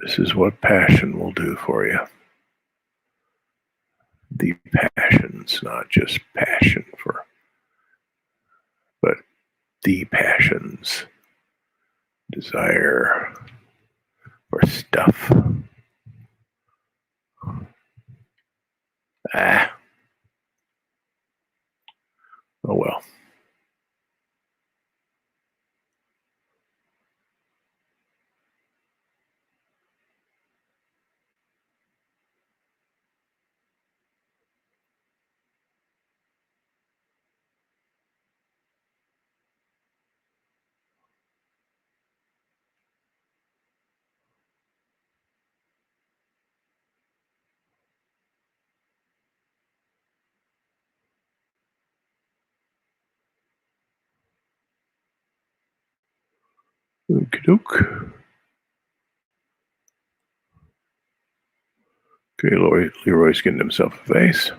This is what passion will do for you. The passions, not just passion for, but the passions, desire for stuff. Ah, oh well. Okey-doke. Okay, Leroy's getting himself a face.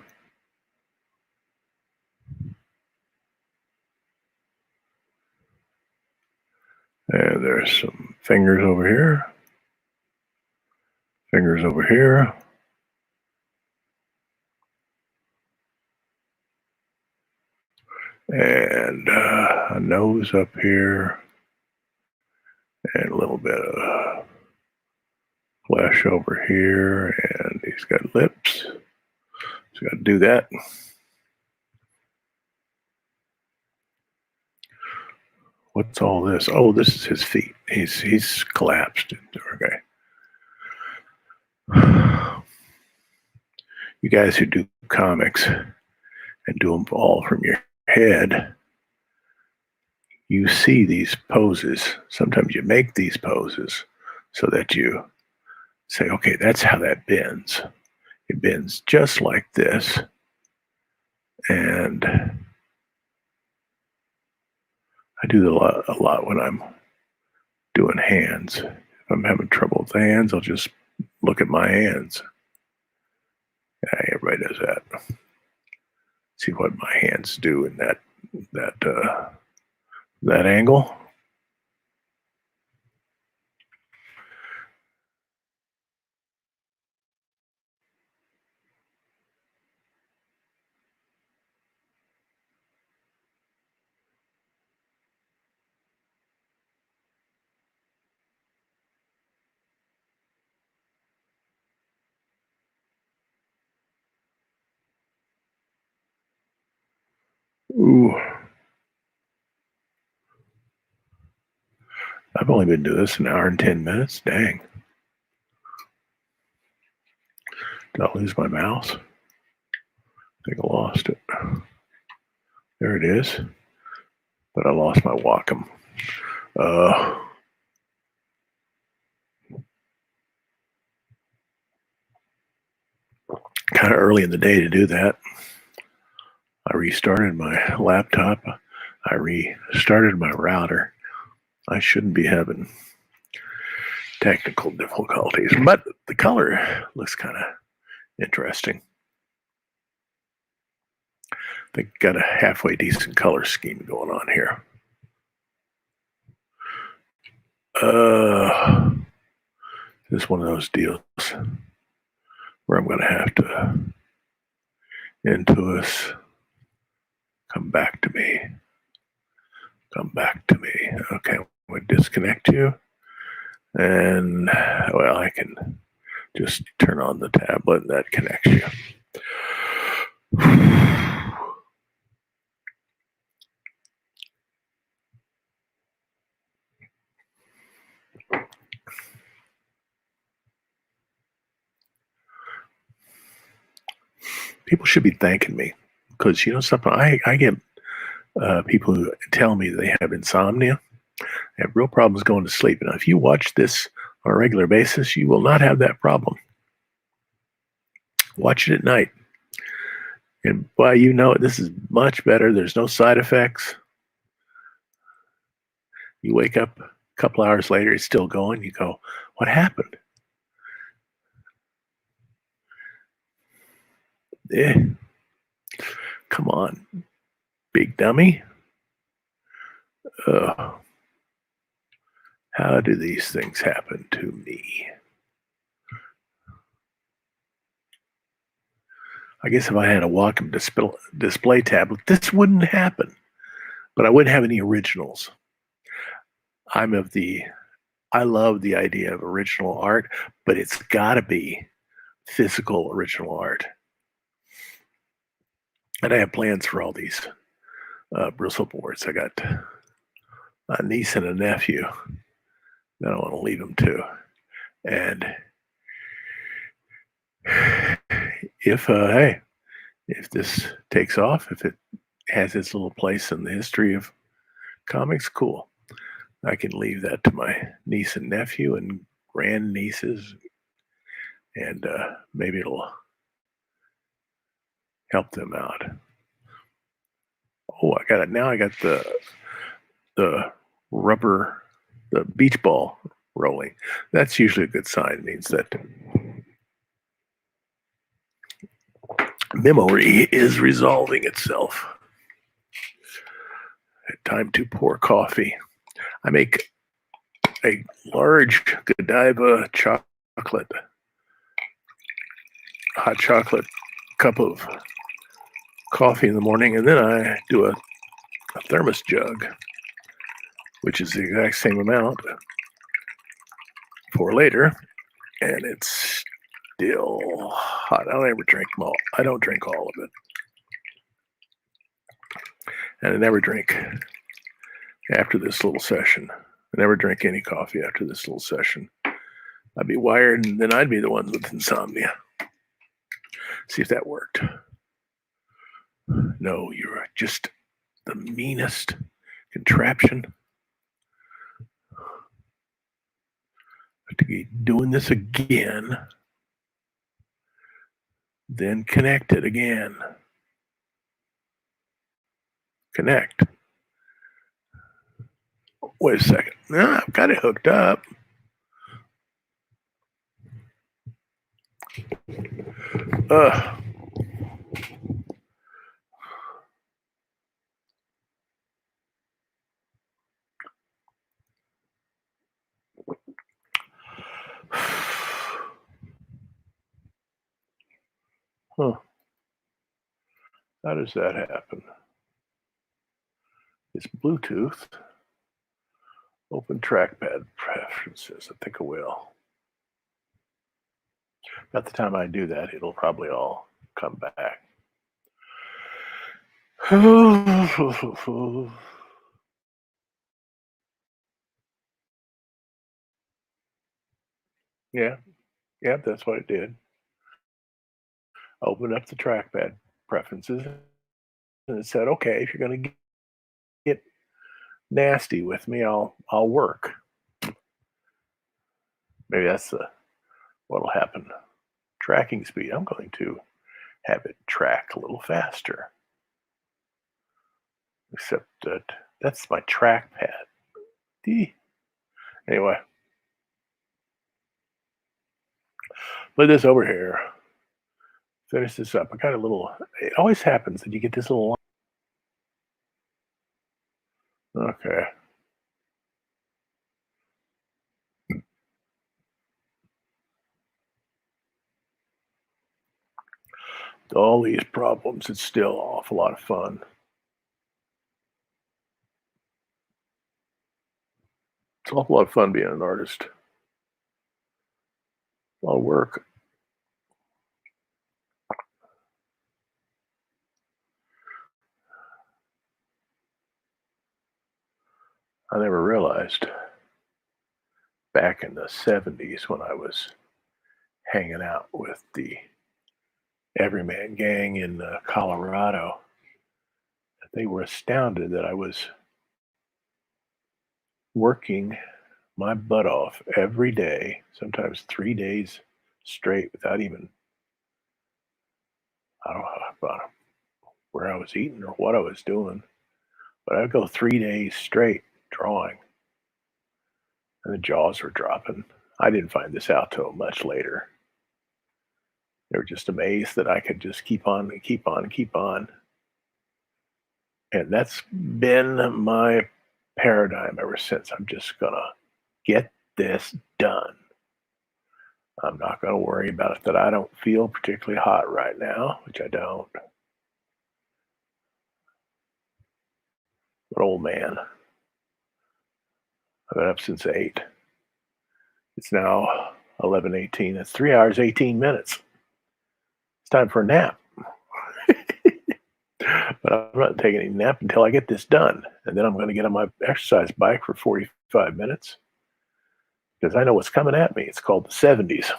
And there's some fingers over here. Fingers over here. And a nose up here. And a little bit of flesh over here. And he's got lips. So got to do that. What's all this? Oh, this is his feet. He's collapsed. Okay. You guys who do comics and do them all from your head, you see these poses. Sometimes you make these poses so that you say, okay, that's how that bends. It bends just like this. And I do a lot when I'm doing hands. If I'm having trouble with the hands, I'll just look at my hands. Yeah, everybody does that. See what my hands do in that angle. Ooh. I've only been doing this an hour and 10 minutes. Dang. Did I lose my mouse? I think I lost it. There it is. But I lost my Wacom. Kind of early in the day to do that. I restarted my laptop. I restarted my router. I shouldn't be having technical difficulties, but the color looks kind of interesting. They got a halfway decent color scheme going on here. This is one of those deals where I'm going to have to Intuos, come back to me. Come back to me. Okay, I'm going to disconnect you. And, well, I can just turn on the tablet and that connects you. People should be thanking me because, you know, something I get people who tell me they have insomnia, have real problems going to sleep. And if you watch this on a regular basis, you will not have that problem. Watch it at night. And boy, you know, this is much better. There's no side effects. You wake up a couple hours later, it's still going. You go, what happened? Come on, big dummy. How do these things happen to me? I guess if I had a Wacom display tablet, this wouldn't happen. But I wouldn't have any originals. I love the idea of original art, but it's got to be physical original art. And I have plans for all these bristle boards. I got a niece and a nephew that I want to leave them to. And if this takes off, if it has its little place in the history of comics, cool. I can leave that to my niece and nephew and grandnieces, and maybe it'll help them out. Oh, I got it now. I got the rubber, the beach ball rolling. That's usually a good sign. It means that memory is resolving itself. Time to pour coffee. I make a large Godiva hot chocolate cup of coffee in the morning, and then I do a thermos jug, which is the exact same amount for later, and it's still hot. I don't ever drink them all. I don't drink all of it. And I never drink after this little session. I never drink any coffee after this little session. I'd be wired, and then I'd be the one with insomnia. See if that worked. No, you're just the meanest contraption. I have to be doing this again. Then connect it again. Connect. Wait a second. No, I've got it hooked up. Huh. How does that happen? It's Bluetooth. Open trackpad preferences. I think I will. By the time I do that, it'll probably all come back. Yeah, yeah, that's what it did. Opened up the trackpad preferences, and it said, "Okay, if you're gonna get nasty with me, I'll work." Maybe that's what'll happen. Tracking speed. I'm going to have it track a little faster. Except that that's my trackpad. Anyway, put this over here. Finish this up. I got a little. It always happens that you get this little. Okay. All these problems. It's still an awful lot of fun. It's an awful lot of fun being an artist. A lot of work. I never realized back in the 70s when I was hanging out with the Everyman Gang in Colorado, they were astounded that I was working my butt off every day, sometimes 3 days straight without even, I don't know about where I was eating or what I was doing, but I'd go 3 days straight drawing and the jaws were dropping. I didn't find this out till much later. They were just amazed that I could just keep on and keep on and keep on. And that's been my paradigm ever since. I'm just gonna get this done. I'm not gonna worry about it that I don't feel particularly hot right now, which I don't. An old man. I've been up since 8. It's now 11:18. That's 3 hours 18 minutes. It's time for a nap. But I'm not taking any nap until I get this done. And then I'm going to get on my exercise bike for 45 minutes because I know what's coming at me. It's called the 70s,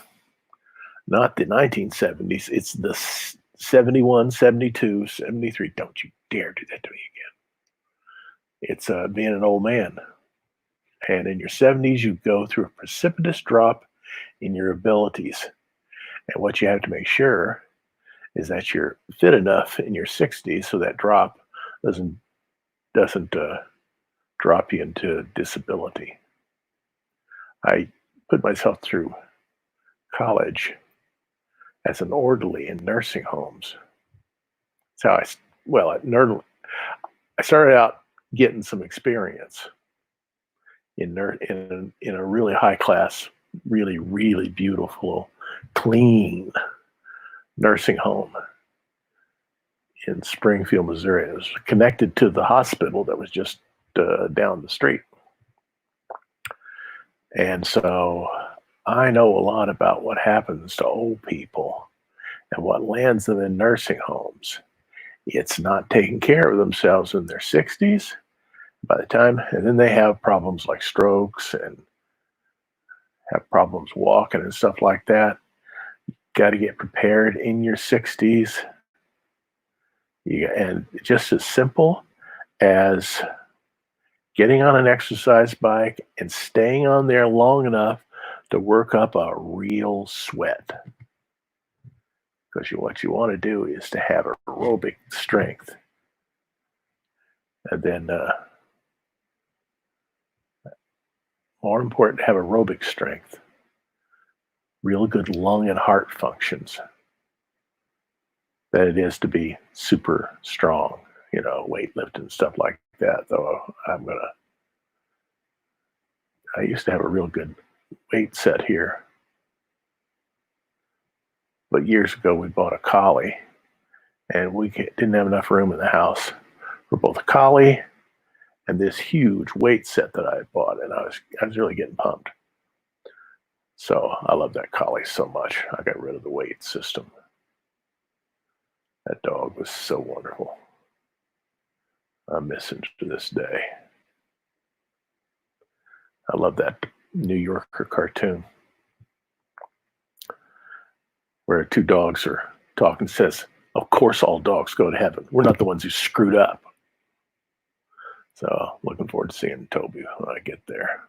not the 1970s. It's the 71, 72, 73. Don't you dare do that to me again. It's being an old man. And in your 70s, you go through a precipitous drop in your abilities. And what you have to make sure is that you're fit enough in your 60s so that drop doesn't drop you into disability. I put myself through college as an orderly in nursing homes. So I started out getting some experience in a really high class, really beautiful, clean nursing home in Springfield, Missouri. It was connected to the hospital that was just down the street. And so I know a lot about what happens to old people and what lands them in nursing homes. It's not taking care of themselves in their 60s by the time, and then they have problems like strokes and have problems walking and stuff like that. Got to get prepared in your 60s. And just as simple as getting on an exercise bike and staying on there long enough to work up a real sweat. Because what you want to do is to have aerobic strength. And then, more important, to have aerobic strength, real good lung and heart functions, than it is to be super strong, weightlifting and stuff like that. Though I used to have a real good weight set here. But years ago, we bought a collie, and we didn't have enough room in the house for both a collie and this huge weight set that I had bought, and I was really getting pumped. So I love that collie so much. I got rid of the weight system. That dog was so wonderful. I miss him to this day. I love that New Yorker cartoon where two dogs are talking. Says, "Of course, all dogs go to heaven. We're not the ones who screwed up." So, looking forward to seeing Toby when I get there.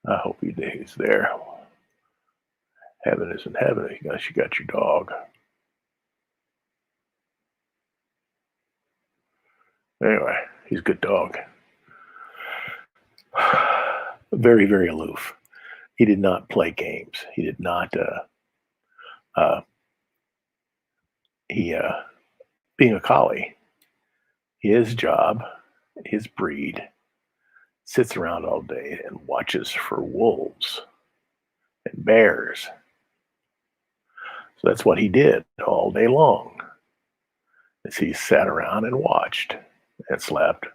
I hope he's there. Heaven isn't heaven unless you got your dog. Anyway, he's a good dog. Very, very aloof. He did not play games. He did not. Uh, he being a collie, his job, his breed, sits around all day and watches for wolves and bears. So that's what he did all day long. As he sat around and watched and slept.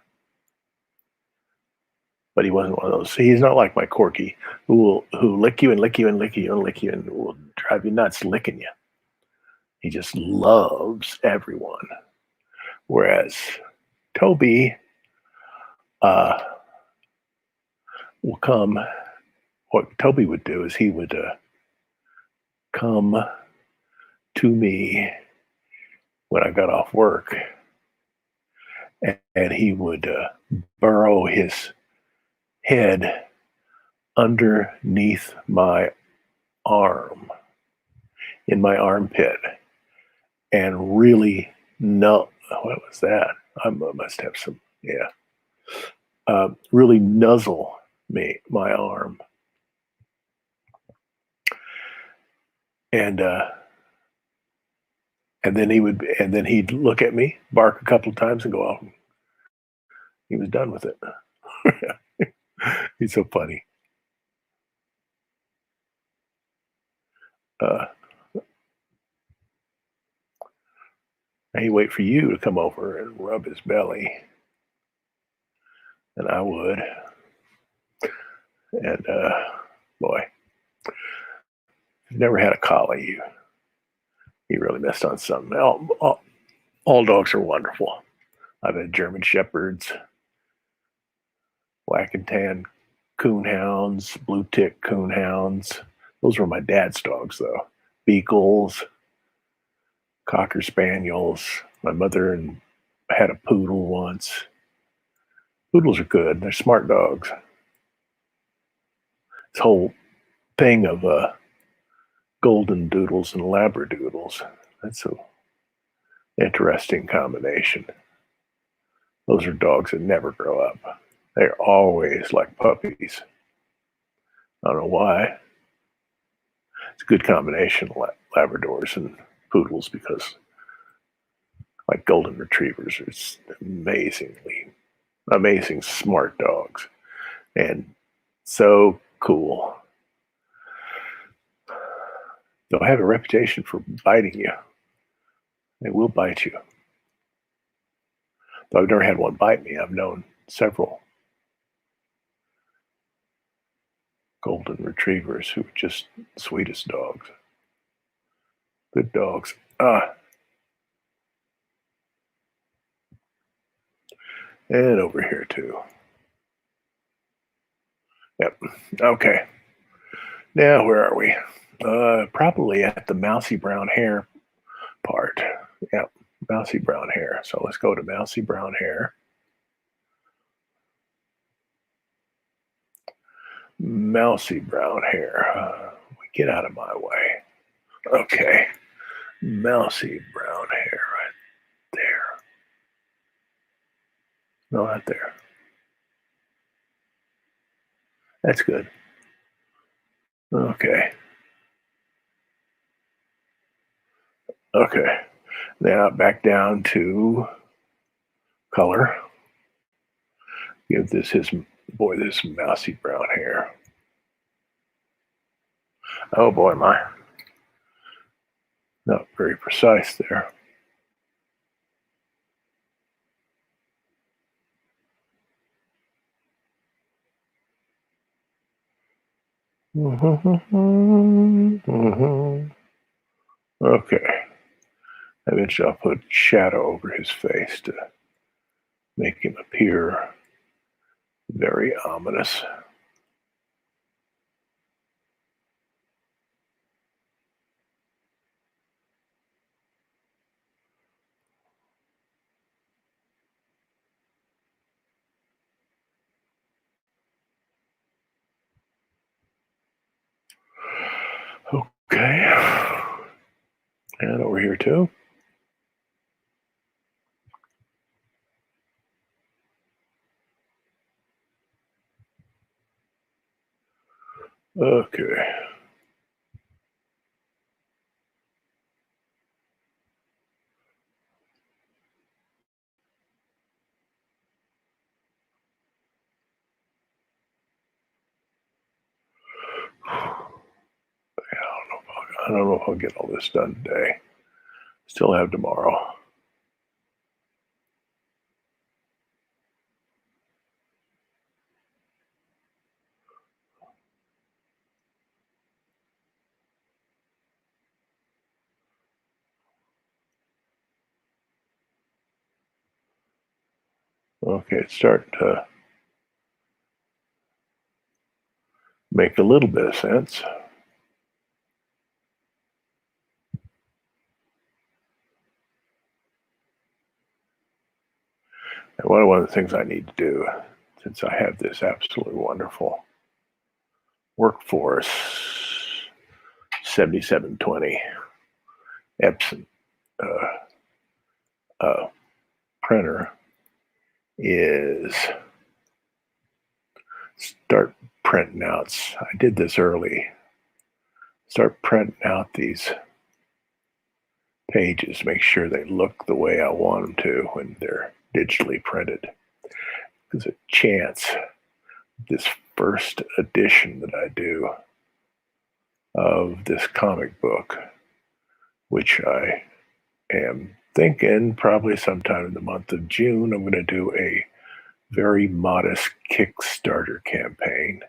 But he wasn't one of those. He's not like my Corky, who lick you and lick you and lick you and lick you and will drive you nuts licking you. He just loves everyone. Whereas Toby will come. What Toby would do is he would come to me when I got off work, and he would burrow his head underneath my arm, in my armpit, and really what was that? I must have some, yeah. Really nuzzle my arm. And then he'd look at me, bark a couple of times, and go off. He was done with it. He's so funny. He'd wait for you to come over and rub his belly, and I would. And boy, if you've never had a collie, you really missed on something. All dogs are wonderful. I've had German Shepherds, Whack and Tan Coonhounds, Blue Tick Coonhounds. Those were my dad's dogs, though. Beagles, Cocker Spaniels. My mother had a poodle once. Poodles are good. They're smart dogs. This whole thing of golden doodles and labradoodles. That's an interesting combination. Those are dogs that never grow up. They're always like puppies. I don't know why. It's a good combination of Labradors and poodles because, like golden retrievers, are amazing smart dogs and so cool. They'll have a reputation for biting you. They will bite you. Though I've never had one bite me, I've known several golden retrievers who are just the sweetest dogs. Good dogs. And over here too. Yep. Okay. Now where are we? Probably at the mousy brown hair part. Yep. Mousy brown hair. So let's go to mousy brown hair. Mousy brown hair. Get out of my way. Okay. Mousy brown hair right there. No, not there. That's good. Okay. Okay. Now back down to color. Give this this mousy brown hair. Oh boy, not very precise there. Okay. Eventually, I'll put shadow over his face to make him appear very ominous. Okay. And over here too. Okay. I don't know if I'll get all this done today. Still have tomorrow. Okay, it's starting to make a little bit of sense. And one of the things I need to do, since I have this absolutely wonderful workforce 7720 Epson uh, uh, printer, is start printing out. I did this early. Start printing out these pages, make sure they look the way I want them to when they're digitally printed. There's a chance this first edition that I do of this comic book, which I am thinking probably sometime in the month of June, I'm going to do a very modest Kickstarter campaign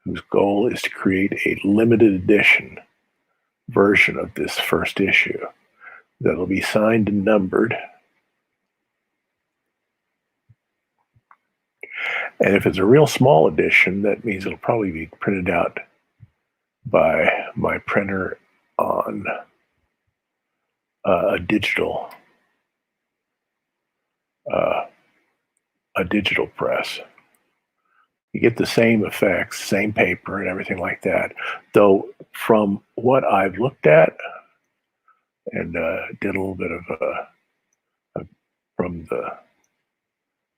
whose goal is to create a limited edition version of this first issue that'll be signed and numbered. And if it's a real small edition, that means it'll probably be printed out by my printer on a digital uh, a digital press. You get the same effects, same paper, and everything like that. Though, from what I've looked at and did a little bit of from the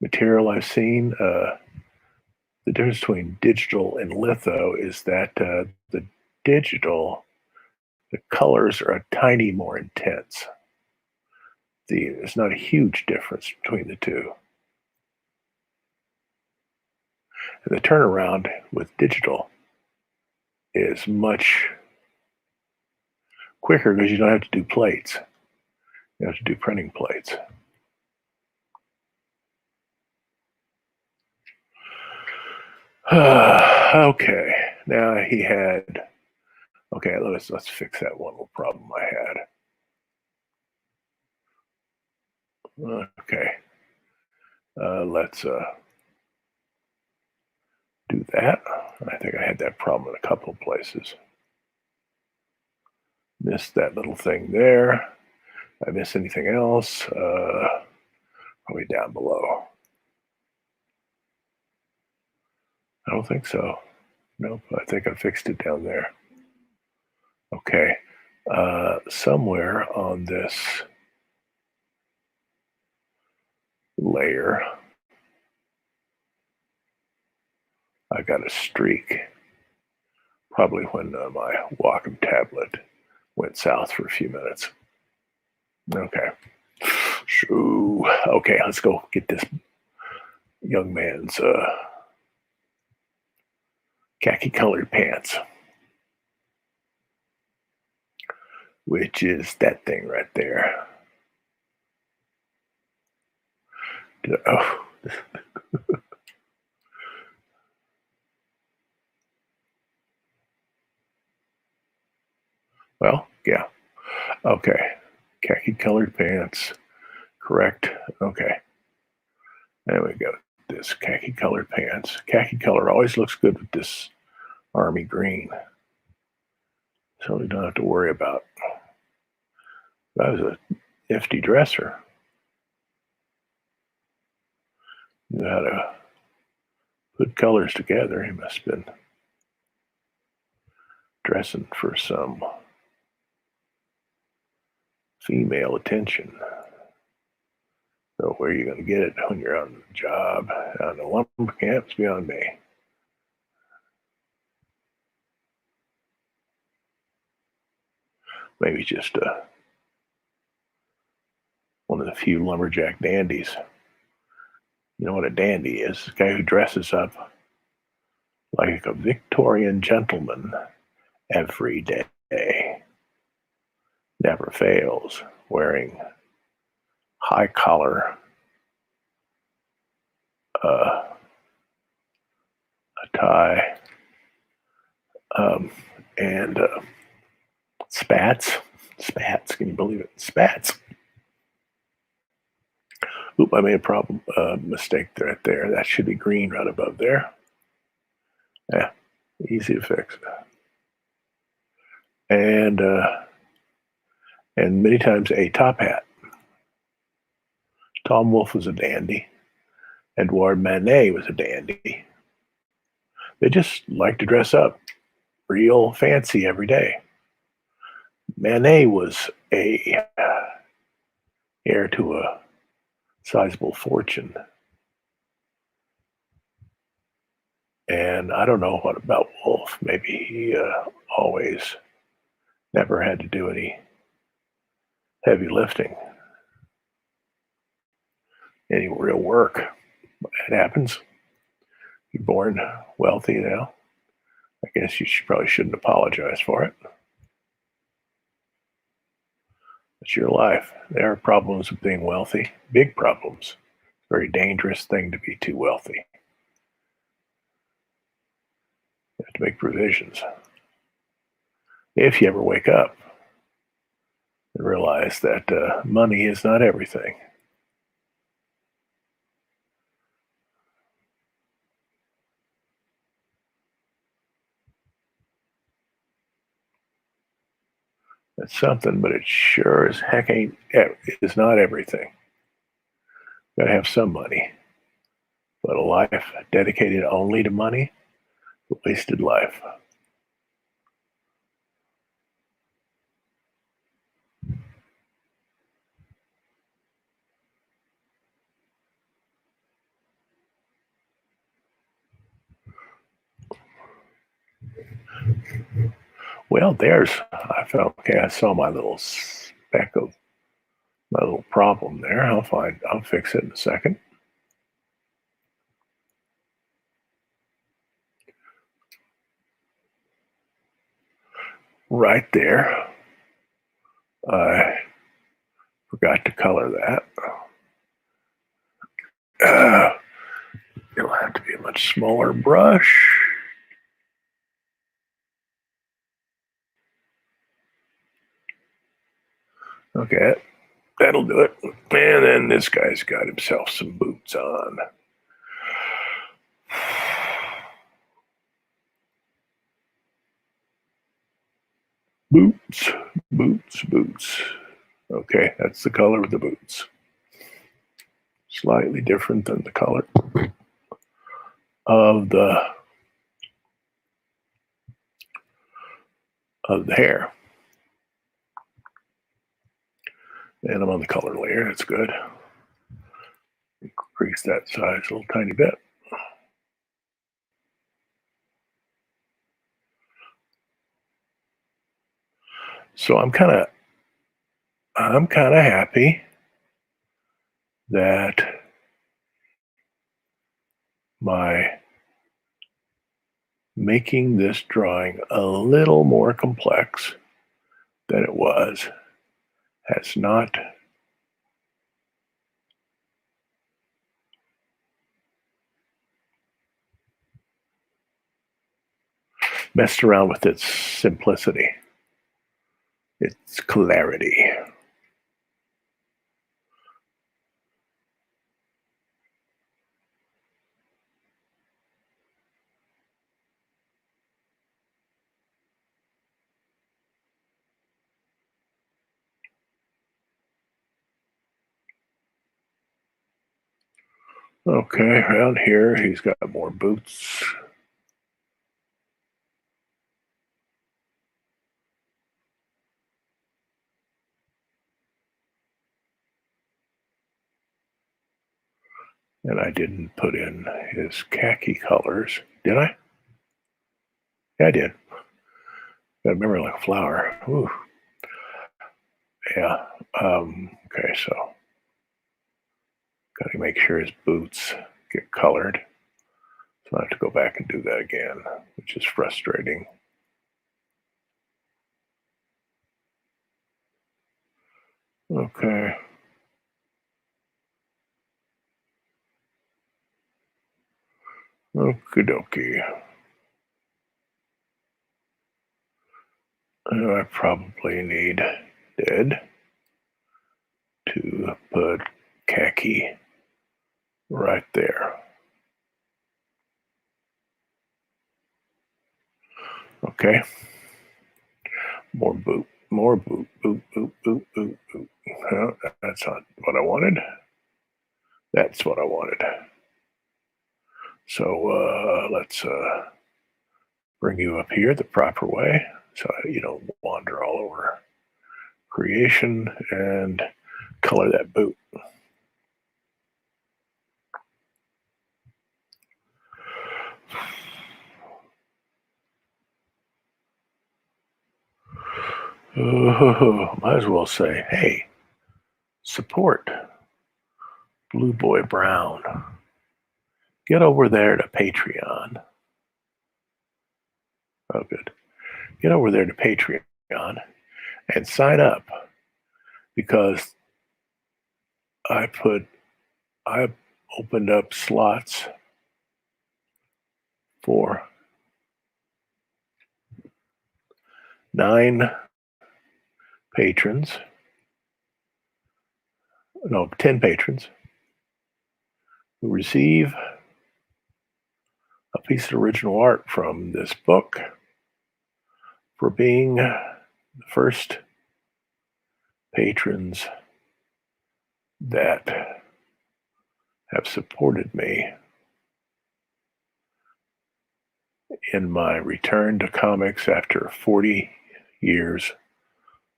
material I've seen, the difference between digital and litho is that the digital, the colors are a tiny more intense. There's not a huge difference between the two. And the turnaround with digital is much quicker because you don't have to do plates. You have to do printing plates. Okay, now he had. Okay, let's fix that one little problem I had. Okay, let's do that. I think I had that problem in a couple of places. Missed that little thing there. I miss anything else? Probably down below. I don't think so. Nope, I think I fixed it down there. Okay, somewhere on this layer, I got a streak. Probably when my Wacom tablet went south for a few minutes. Okay. Shoo. Okay, let's go get this young man's khaki colored pants, which is that thing right there. Oh. Well, yeah. Okay. Khaki colored pants. Correct. Okay. There we go. This khaki colored pants. Khaki color always looks good with this army green. So we don't have to worry about. That was a nifty dresser. Knew how to put colors together. He must have been dressing for some female attention. So where are you going to get it when you're on the job? On the lumber camp, it's beyond me. Maybe just one of the few lumberjack dandies. You know what a dandy is? A guy who dresses up like a Victorian gentleman every day. Never fails, wearing high collar, a tie, and spats. Spats, can you believe it? Spats. Oop, I made a mistake right there. That should be green right above there. Yeah, easy to fix. And many times a top hat. Tom Wolfe was a dandy. Edouard Manet was a dandy. They just like to dress up real fancy every day. Manet was a heir to a sizable fortune. And I don't know what about Wolfe. Maybe he always never had to do any heavy lifting, any real work. It happens. You're born wealthy now. I guess you probably shouldn't apologize for it. It's your life. There are problems with being wealthy, big problems. Very dangerous thing to be too wealthy. You have to make provisions. If you ever wake up and realize that money is not everything. It's something, but it sure as heck ain't. It is not everything. Got to have some money, but a life dedicated only to money, a wasted life. Well, there's. I felt okay. I saw my little speck of my little problem there. I'll fix it in a second. Right there. I forgot to color that. It'll have to be a much smaller brush. Okay, that'll do it. And then this guy's got himself some boots on. Boots, boots, boots. Okay, that's the color of the boots. Slightly different than the color of the hair. And I'm on the color layer. That's good. Increase that size a little tiny bit. So I'm kind of happy that my making this drawing a little more complex than it was has not messed around with its simplicity, its clarity. Okay, around here he's got more boots. And I didn't put in his khaki colors. Did I? Yeah, I did. Got a memory like a flower. Ooh. Yeah. Okay, so got to make sure his boots get colored. So I have to go back and do that again, which is frustrating. Okay. Okie dokie. I probably need dead to put khaki right there. Okay. More boot. More boot. Boot. Boot. Boot. Boot. Boot. No, that's not what I wanted. That's what I wanted. So let's bring you up here the proper way so you don't wander all over creation and color that boot. Oh, might as well say, hey, support Blueboy Brown. Get over there to Patreon. Oh, good. Get over there to Patreon and sign up because I opened up slots for 9 patrons. No, 10 patrons who receive a piece of original art from this book for being the first patrons that have supported me in my return to comics after 40 years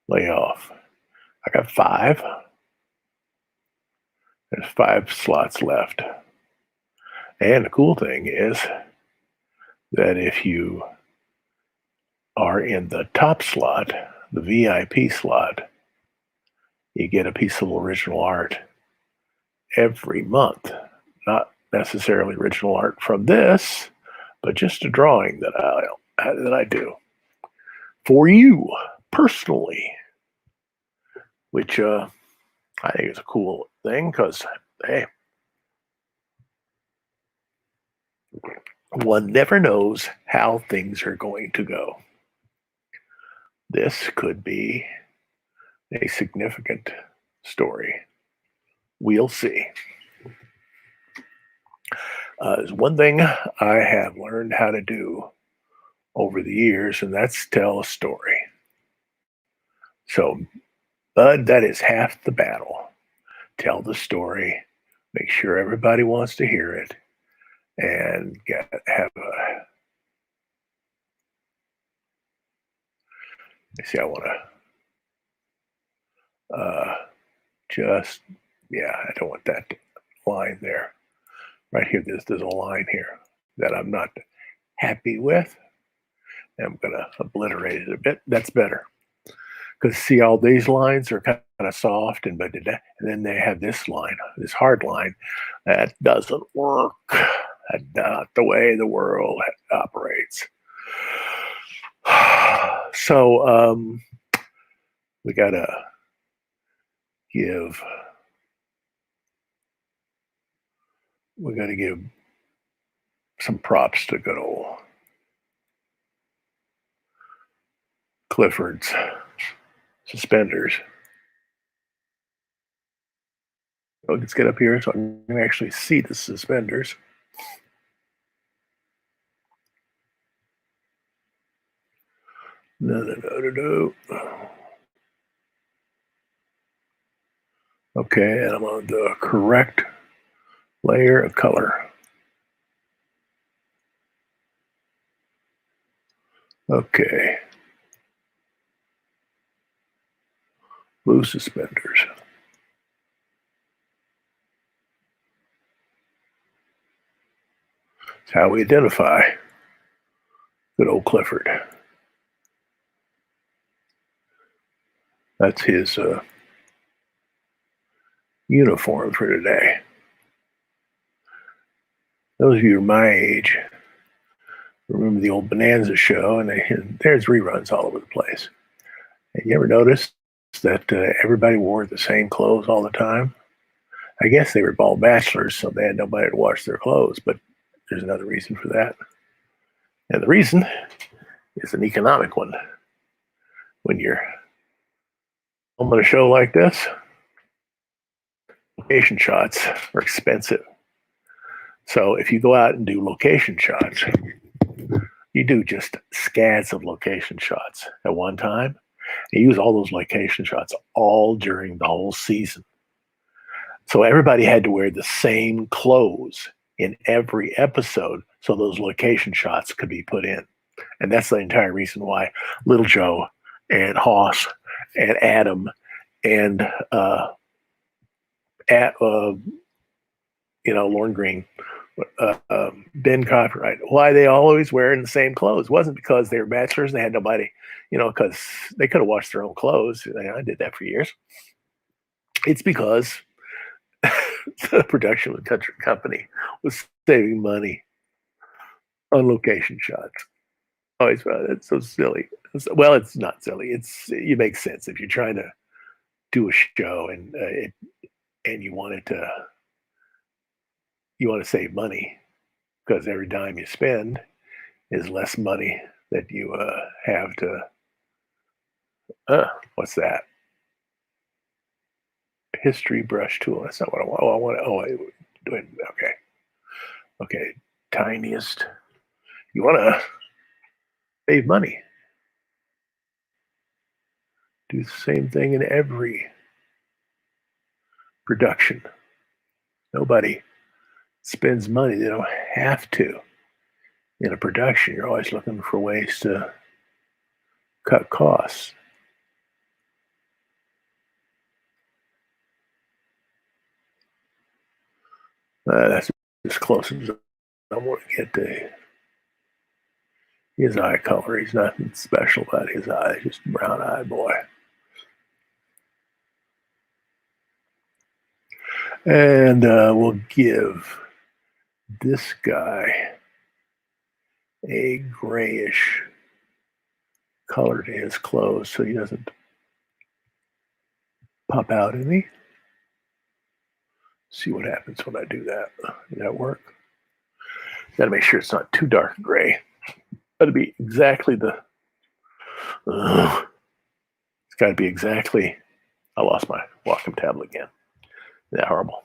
layoff. I got 5. There's 5 slots left. And the cool thing is that if you are in the top slot, the VIP slot, you get a piece of original art every month. Not necessarily original art from this, but just a drawing that I do for you personally, which I think is a cool thing because hey, one never knows how things are going to go. This could be a significant story. We'll see. There's one thing I have learned how to do over the years, and that's tell a story. So, Bud, that is half the battle. Tell the story, make sure everybody wants to hear it, and have a. See, I want to just, yeah, I don't want that line there. Right here, there's a line here that I'm not happy with. I'm going to obliterate it a bit. That's better. Because see, all these lines are kind of soft, and then they have this line, this hard line, that doesn't work. That's not the way the world operates. So we gotta give some props to good old Clifford's suspenders. Oh, let's get up here so I can actually see the suspenders. No. Okay, and I'm on the correct Layer of color. Okay. Blue suspenders. That's how we identify good old Clifford. That's his uniform for today. Those of you who are my age remember the old Bonanza show, and there's reruns all over the place. And you ever notice that everybody wore the same clothes all the time? I guess they were all bachelors, so they had nobody to wash their clothes, but there's another reason for that. And the reason is an economic one. When you're filming a show like this, location shots are expensive. So if you go out and do location shots, you do just scads of location shots at one time. You use all those location shots all during the whole season. So everybody had to wear the same clothes in every episode so those location shots could be put in. And that's the entire reason why Little Joe and Hoss and Adam and Lorne Green, Ben Copyright, why they always wearing the same clothes. It wasn't because they were bachelors and they had nobody, because they could have washed their own clothes. I did that for years. It's because the production company was saving money on location shots. Always, it's so silly. Well, it's not silly. You make sense if you're trying to do a show and you want to save money, because every dime you spend is less money that you have to. What's that? History brush tool. That's not what I want. Oh, I want. Okay. Okay. Tiniest. You want to save money. Do the same thing in every production. Nobody spends money they don't have to. In a production, you're always looking for ways to cut costs. That's as close as I want to get to his eye color. He's nothing special about his eyes, just a brown-eyed boy. And we'll give this guy a grayish color to his clothes so he doesn't pop out at me. See what happens when I do that. Does that work? Got to make sure it's not too dark gray. Got to be exactly it's got to be exactly. I lost my Wacom tablet again. Isn't that horrible?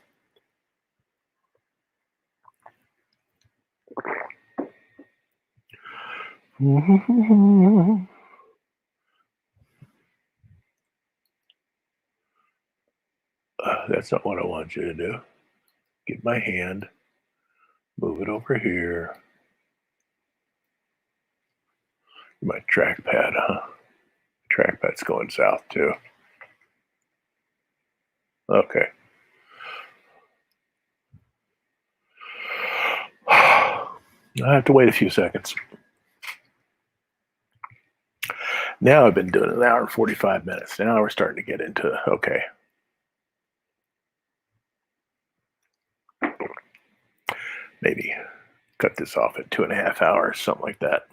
That's not what I want you to do. Get my hand, move it over here. My trackpad, huh? Trackpad's going south too. Okay. I have to wait a few seconds. Now I've been doing an hour and 45 minutes. Now we're starting to get into, okay. Maybe cut this off at 2.5 hours, something like that.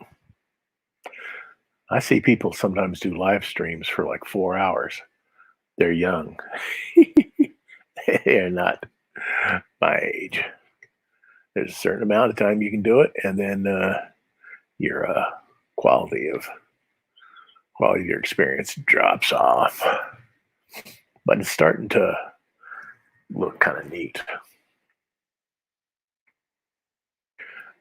I see people sometimes do live streams for like 4 hours. They're young. They're not my age. There's a certain amount of time you can do it, and then your quality of your experience drops off. But it's starting to look kind of neat.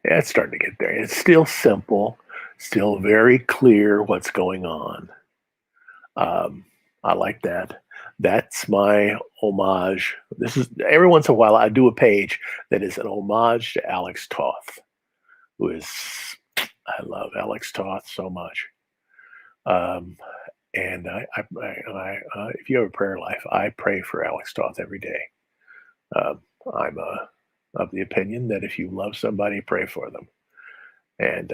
Yeah, it's starting to get there. It's still simple, still very clear what's going on. I like that. That's my homage. This is every once in a while I do a page that is an homage to Alex Toth, who is I love Alex Toth so much. Um, and if you have a prayer life, I pray for Alex Toth every day. Um, I'm of the opinion that if you love somebody, pray for them. And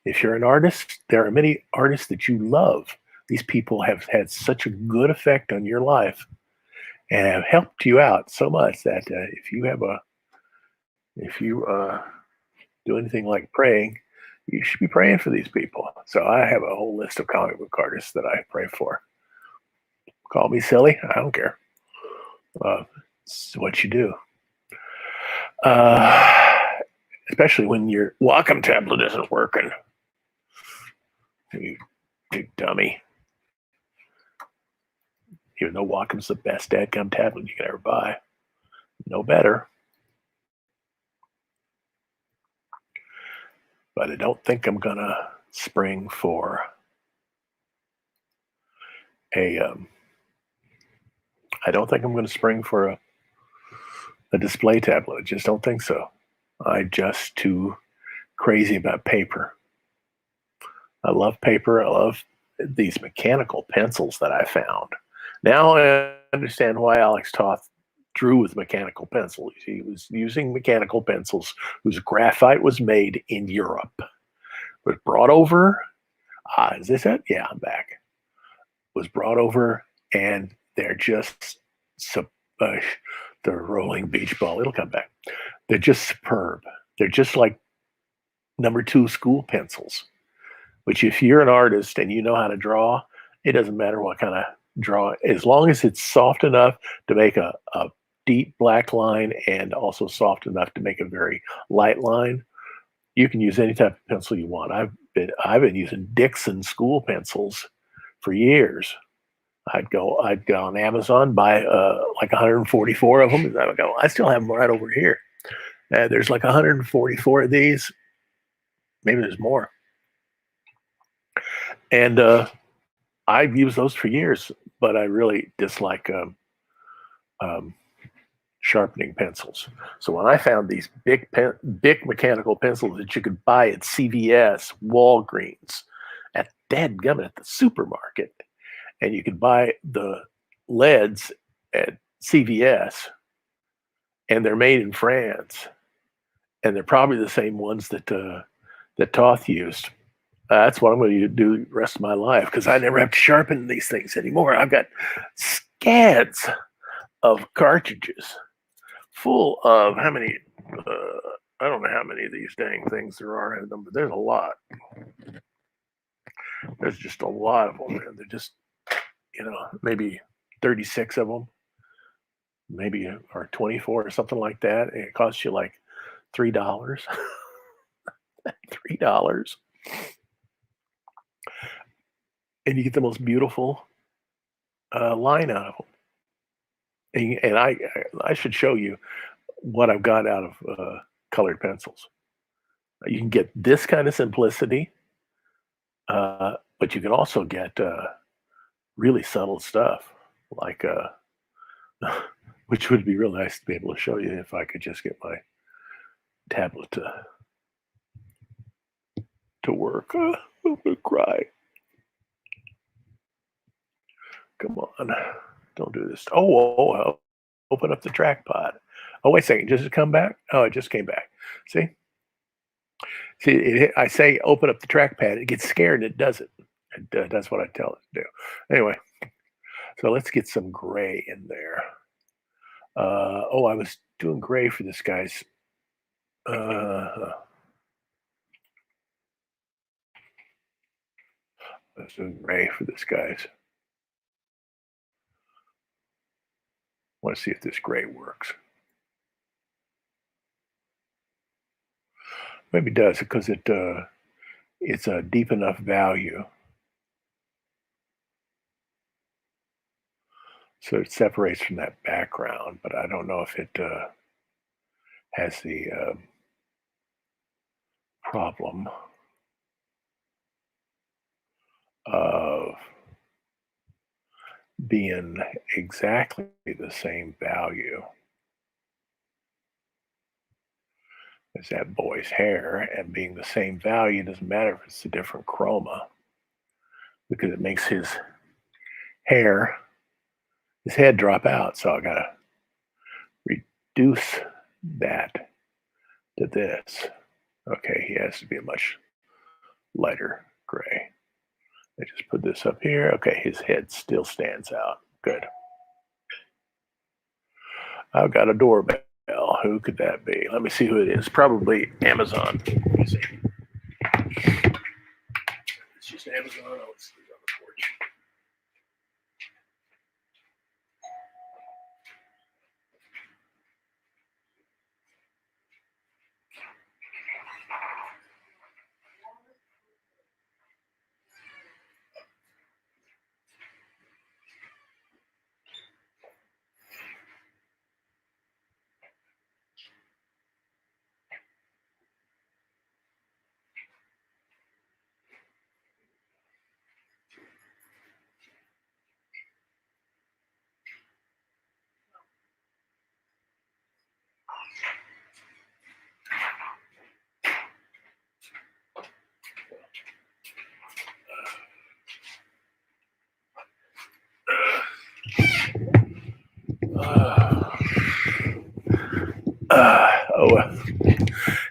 if you're an artist, there are many artists that you love. These people have had such a good effect on your life and have helped you out so much that if you do anything like praying, you should be praying for these people. So I have a whole list of comic book artists that I pray for. Call me silly, I don't care. It's what you do. Uh, Especially when your Wacom tablet isn't working. You big dummy. Even though Wacom's the best dadgum tablet you can ever buy. No better. But I don't think I'm gonna spring for a I don't think I'm gonna spring for a display tablet. I just don't think so. I'm just too crazy about paper. I love paper. I love these mechanical pencils that I found. Now I understand why Alex Toth drew with mechanical pencils. He was using mechanical pencils whose graphite was made in Europe. Was brought over. Is this it? Yeah, I'm back. Was brought over, and they're just uh, the rolling beach ball. It'll come back. They're just superb. They're just like number two school pencils. Which, if you're an artist and you know how to draw, it doesn't matter what kind of draw, as long as it's soft enough to make a deep black line and also soft enough to make a very light line. You can use any type of pencil you want. I've been using Dixon school pencils for years. I'd go on Amazon, buy like 144 of them. I still have them right over here. There's like 144 of these. Maybe there's more. And I've used those for years, but I really dislike um, sharpening pencils. So when I found these big mechanical pencils that you could buy at CVS, Walgreens, at dadgummit at the supermarket, and you could buy the leads at CVS, and they're made in France, and they're probably the same ones that Toth used. That's what I'm going to do the rest of my life because I never have to sharpen these things anymore. I've got scads of cartridges full of how many? I don't know how many of these dang things there are in them, but there's a lot. There's just a lot of them. They're just, maybe 36 of them, maybe or 24 or something like that. And it costs you like $3. $3. And you get the most beautiful line out of them. And I should show you what I've got out of colored pencils. You can get this kind of simplicity, but you can also get really subtle stuff, like which would be really nice to be able to show you if I could just get my tablet to work. I'm gonna cry. Come on, don't do this. Oh, open up the trackpad. Oh, wait a second. Does it come back? Oh, it just came back. See? I say open up the trackpad. It gets scared and it does it. That's what I tell it to do. Anyway, so let's get some gray in there. I was doing gray for this guy's. I was doing gray for this guy's. Want to see if this gray works. Maybe it does because it's a deep enough value. So it separates from that background, but I don't know if it has the problem of being exactly the same value as that boy's hair, and being the same value doesn't matter if it's a different chroma, because it makes hair, his head drop out. So I gotta reduce that to this. Okay, he has to be a much lighter gray. I just put this up here. Okay, his head still stands out. Good. I've got a doorbell. Who could that be? Let me see who it is. Probably Amazon. Let me see. It's just Amazon. Oh, it's on the porch.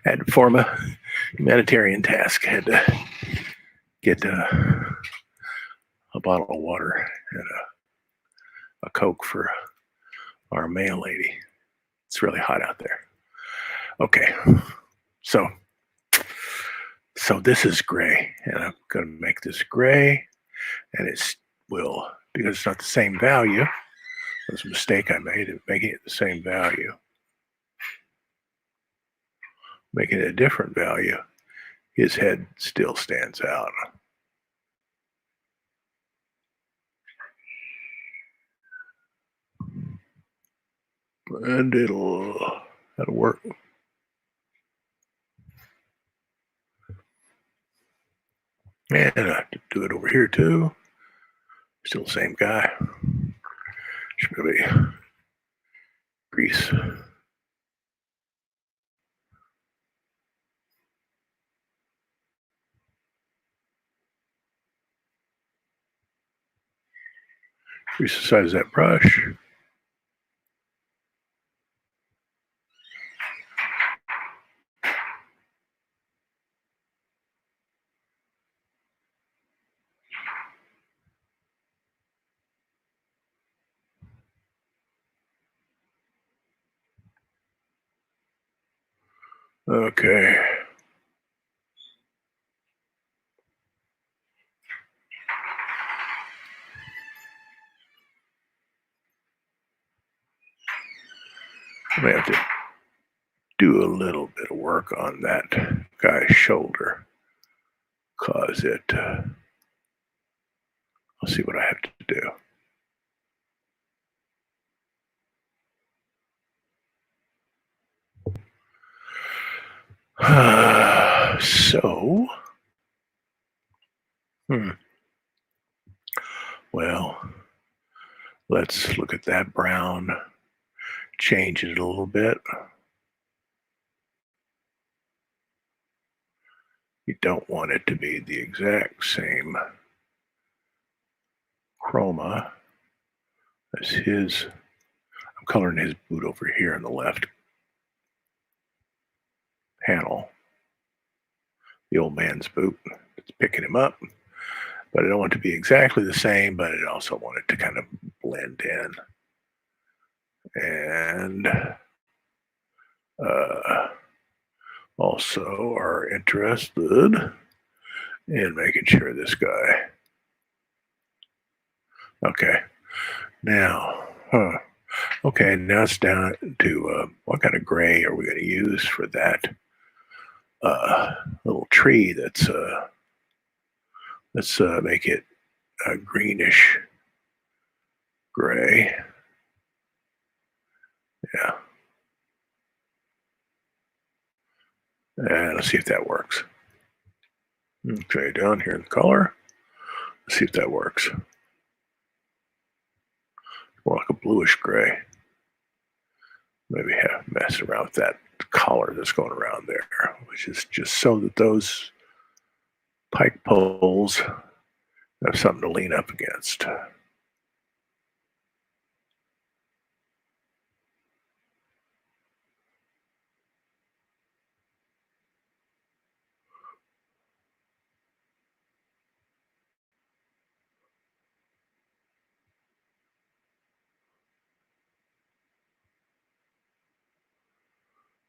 Had to form a humanitarian task. Had to get a bottle of water and a Coke for our mail lady. It's really hot out there. Okay, so this is gray, and I'm going to make this gray, and it's will, because it's not the same value. That's a mistake I made of making it the same value. Making it a different value, his head still stands out. And that'll work. And I have to do it over here too. Still the same guy. Should be grease. Grease the size of that brush. Okay. I may have to do a little bit of work on that guy's shoulder, cause it. I'll see what I have to do. So, well, let's look at that brown, change it a little bit. You don't want it to be the exact same chroma as his. I'm coloring his boot over here in the left panel. The old man's boot. It's picking him up. But I don't want it to be exactly the same, but I also want it to kind of blend in. And also are interested in making sure this guy. Okay. Now, okay, now it's down to what kind of gray are we going to use for that little tree that's, let's make it a greenish gray. Yeah. And let's see if that works. Okay, down here in the color. Let's see if that works. more like a bluish gray. Maybe mess around with that collar that's going around there, which is just so that those pike poles have something to lean up against.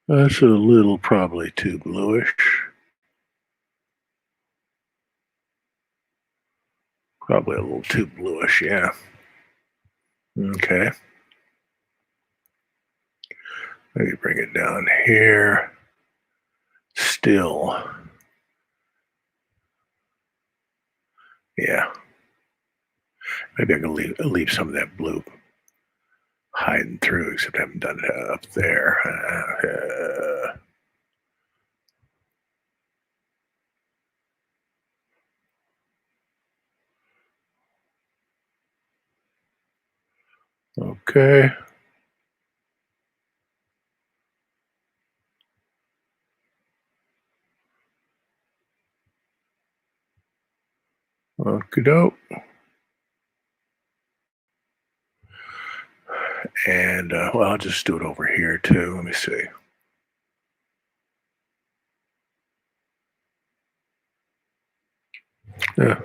That's a little probably too bluish. Probably a little too bluish, yeah. Okay. Maybe bring it down here. Still. Yeah. Maybe I can leave some of that blue hiding through, except I haven't done it up there. Okay. Okie doke. And, well, I'll just do it over here too. Let me see. Yeah.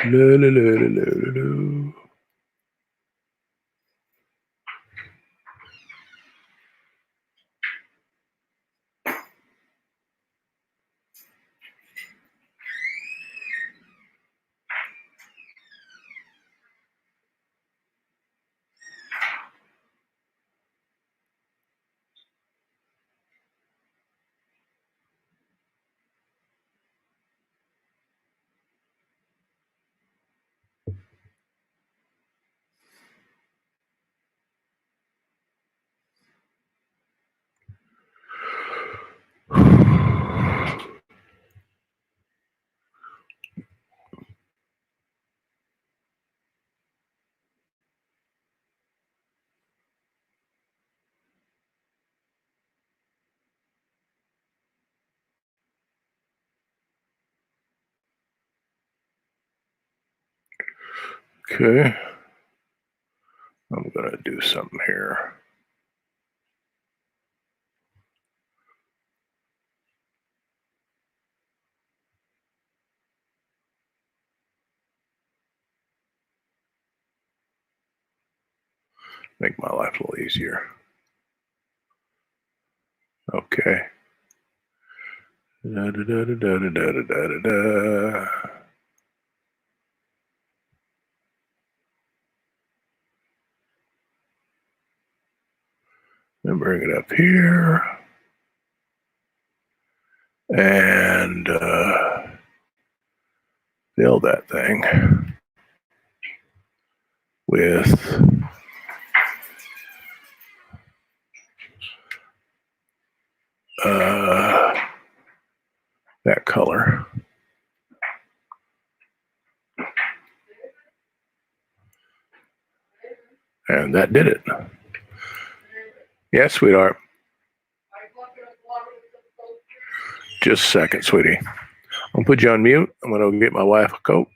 No, no, no, no, no, no. Okay. I'm going to do something here. Make my life a little easier. Okay. Da, da, da, da, da, da, da, da, da. Then bring it up here. And fill that thing with that color. And that did it. Yes, sweetheart. Just a second, sweetie. I'm going to put you on mute. I'm going to go get my wife a Coke.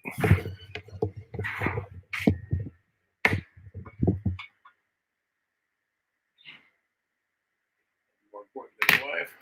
More important than your wife.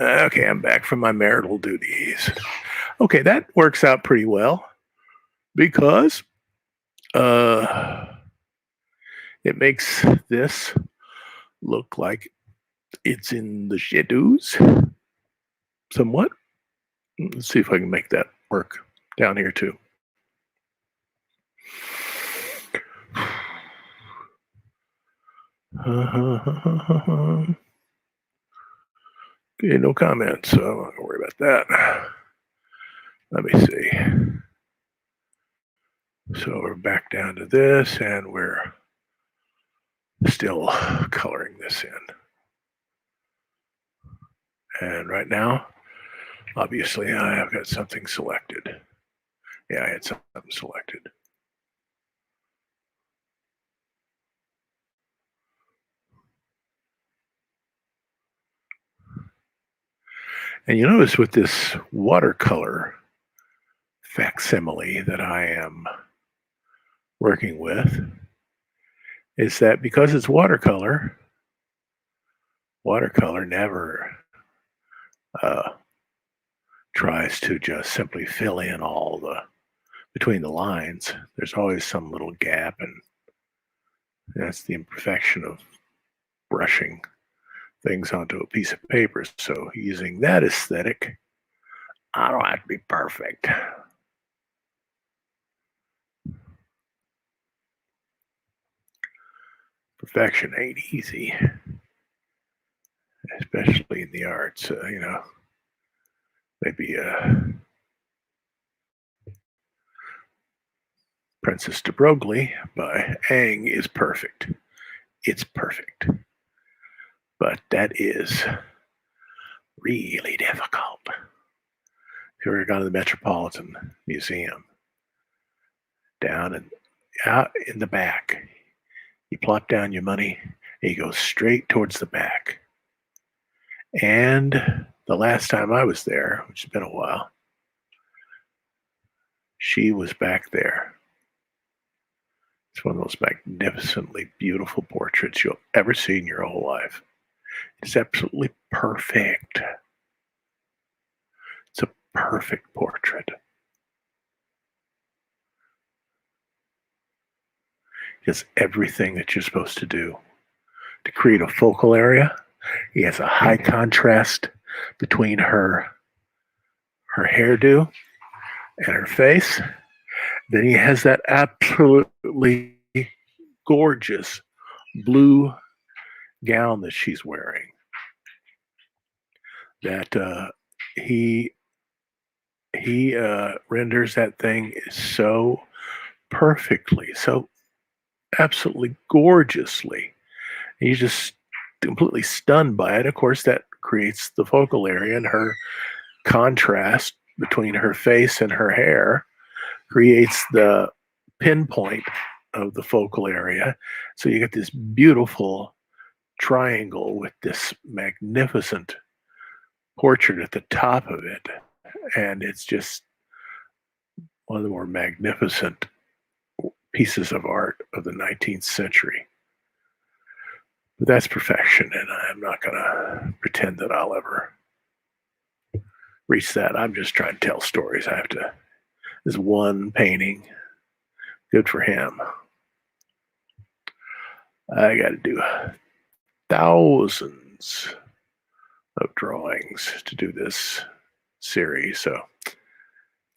Okay, I'm back from my marital duties. Okay, that works out pretty well because uh, it makes this look like it's in the shadows somewhat. Let's see if I can make that work down here too. Okay, no comments, so I'm not gonna worry about that. Let me see. So we're back down to this, and we're still coloring this in. And right now, obviously, I have got something selected. Yeah, I had something selected. And you notice with this watercolor facsimile that I am working with is that because it's watercolor never uh, tries to just simply fill in all the between the lines. There's always some little gap, and that's the imperfection of brushing things onto a piece of paper. So using that aesthetic, I don't have to be perfect. Perfection ain't easy, especially in the arts. Maybe Princess de Broglie by Ang is perfect. It's perfect. But that is really difficult. If you ever gone to the Metropolitan Museum, down and out in the back, you plop down your money and you go straight towards the back. And the last time I was there, which has been a while, she was back there. It's one of those magnificently beautiful portraits you'll ever see in your whole life. It's absolutely perfect. It's a perfect portrait. It's everything that you're supposed to do to create a focal area. He has a high contrast between her hairdo and her face. Then he has that absolutely gorgeous blue gown that she's wearing. That he renders that thing so perfectly, so absolutely gorgeously. And you're just completely stunned by it. Of course, that creates the focal area, and her contrast between her face and her hair creates the pinpoint of the focal area. So you get this beautiful triangle with this magnificent portrait at the top of it. And it's just one of the more magnificent pieces of art of the 19th century. But that's perfection, and I'm not going to pretend that I'll ever reach that. I'm just trying to tell stories. I have to, this one painting, good for him. I got to do thousands of drawings to do this series, so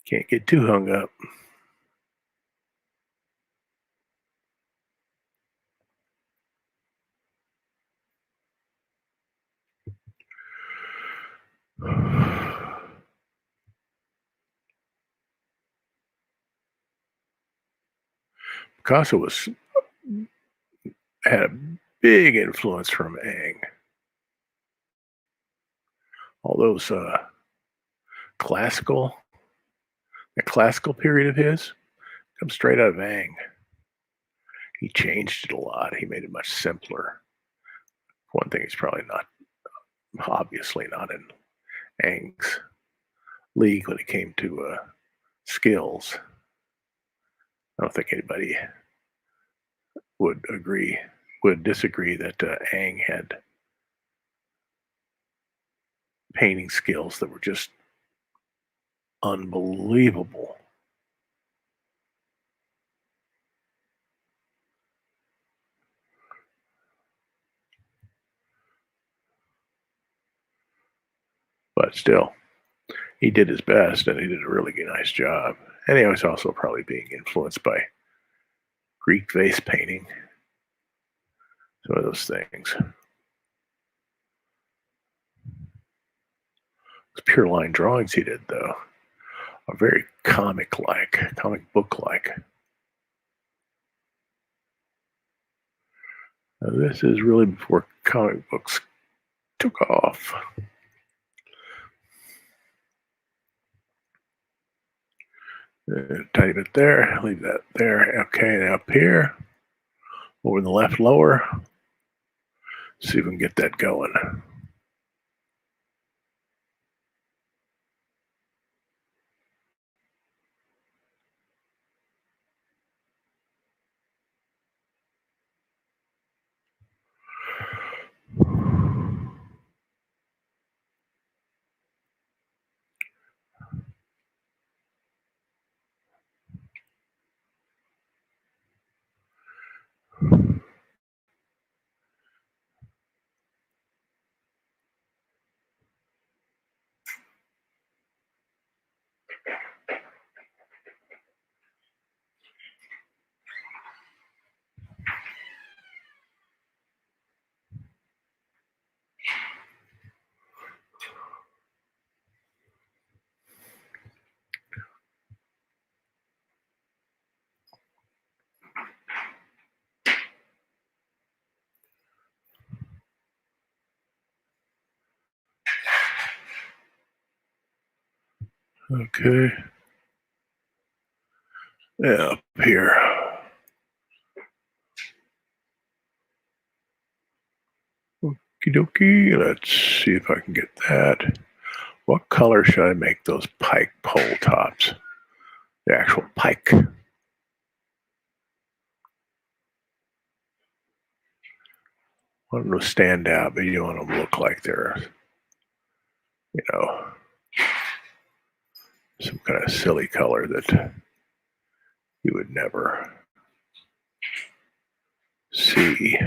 can't get too hung up. Picasso had a big influence from Ang. All those classical, the classical period of his comes straight out of Ang. He changed it a lot. He made it much simpler. One thing he's probably not, obviously not in Ang's league when it came to skills. I don't think anybody would disagree that Ang had painting skills that were just unbelievable. But still, he did his best and he did a really nice job. And he was also probably being influenced by Greek vase painting, some of those things. It's pure line drawings he did, though, are very comic book like. This is really before comic books took off. Tiny bit there, leave that there. Okay, and up here, over in the left lower, see if we can get that going. Okay. Yeah, up here. Okie dokie. Let's see if I can get that. What color should I make those pike pole tops? The actual pike. I want them to stand out, but you don't want them to look like they're, you know, some kind of silly color that you would never see.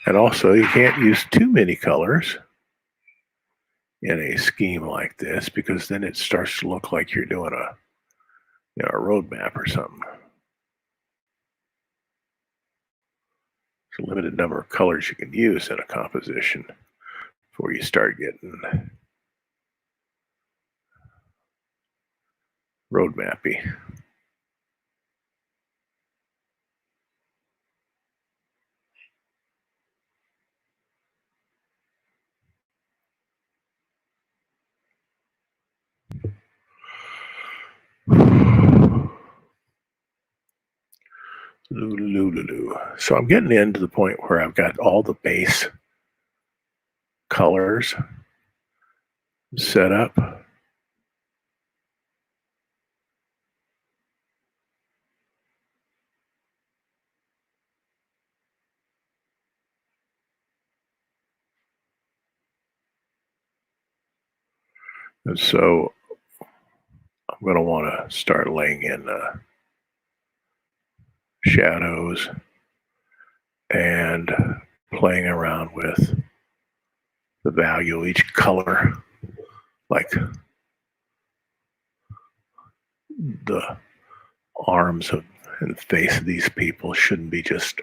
And also, you can't use too many colors in a scheme like this because then it starts to look like you're doing a road map or something. There's a limited number of colors you can use in a composition before you start getting road mappy. So I'm getting into the point where I've got all the base colors set up. And so I'm going to want to start laying in shadows and playing around with the value of each color. Like the arms and face of these people shouldn't be just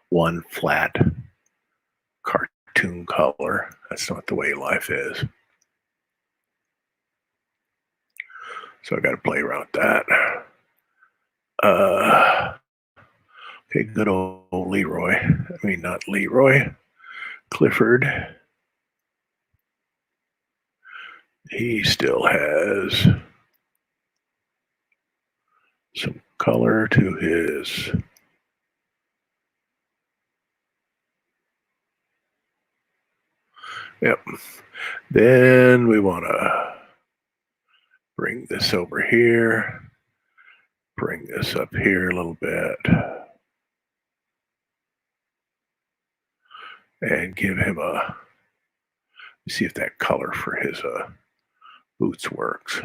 one flat cartoon color. That's not the way life is. So I got to play around with that. Okay, good old Leroy. I mean, not Leroy. Clifford. He still has some color to his Yep. Then we want to bring this over here, bring this up here a little bit, and give him a See if that color for his boots works.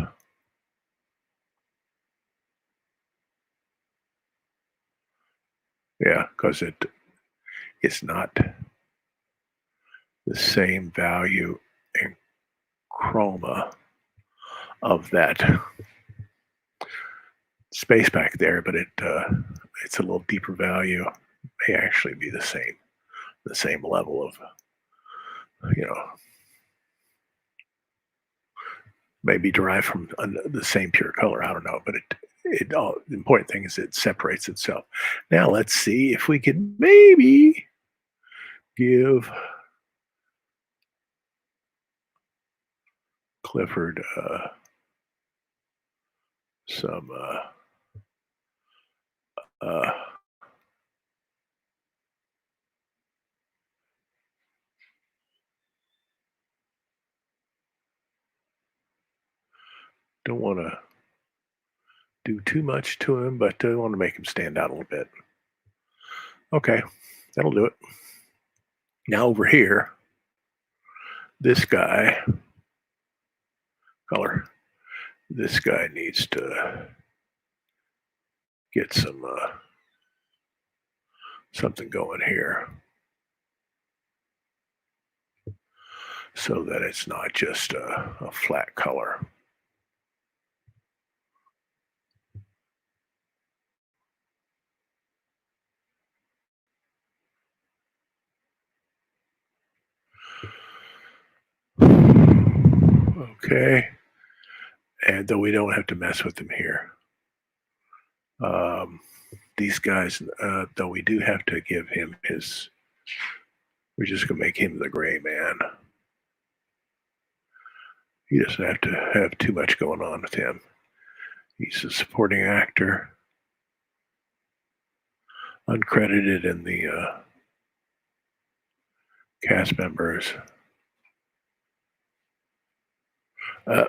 Yeah, because it's not the same value in chroma of that space back there, but it's a little deeper value. May actually be the same level of, you know, maybe derived from the same pure color. I don't know, but it all the important thing is it separates itself. Now let's see if we can maybe give Clifford some uh, don't want to do too much to him, but I want to make him stand out a little bit. Okay, that'll do it. Now over here, this guy, color, this guy needs to get something going here so that it's not just a flat color. Okay, and though we don't have to mess with them here. Um, these guys, though we do have to give him his, we're just going to make him the gray man. He doesn't have to have too much going on with him. He's a supporting actor, uncredited in the cast members. Uh,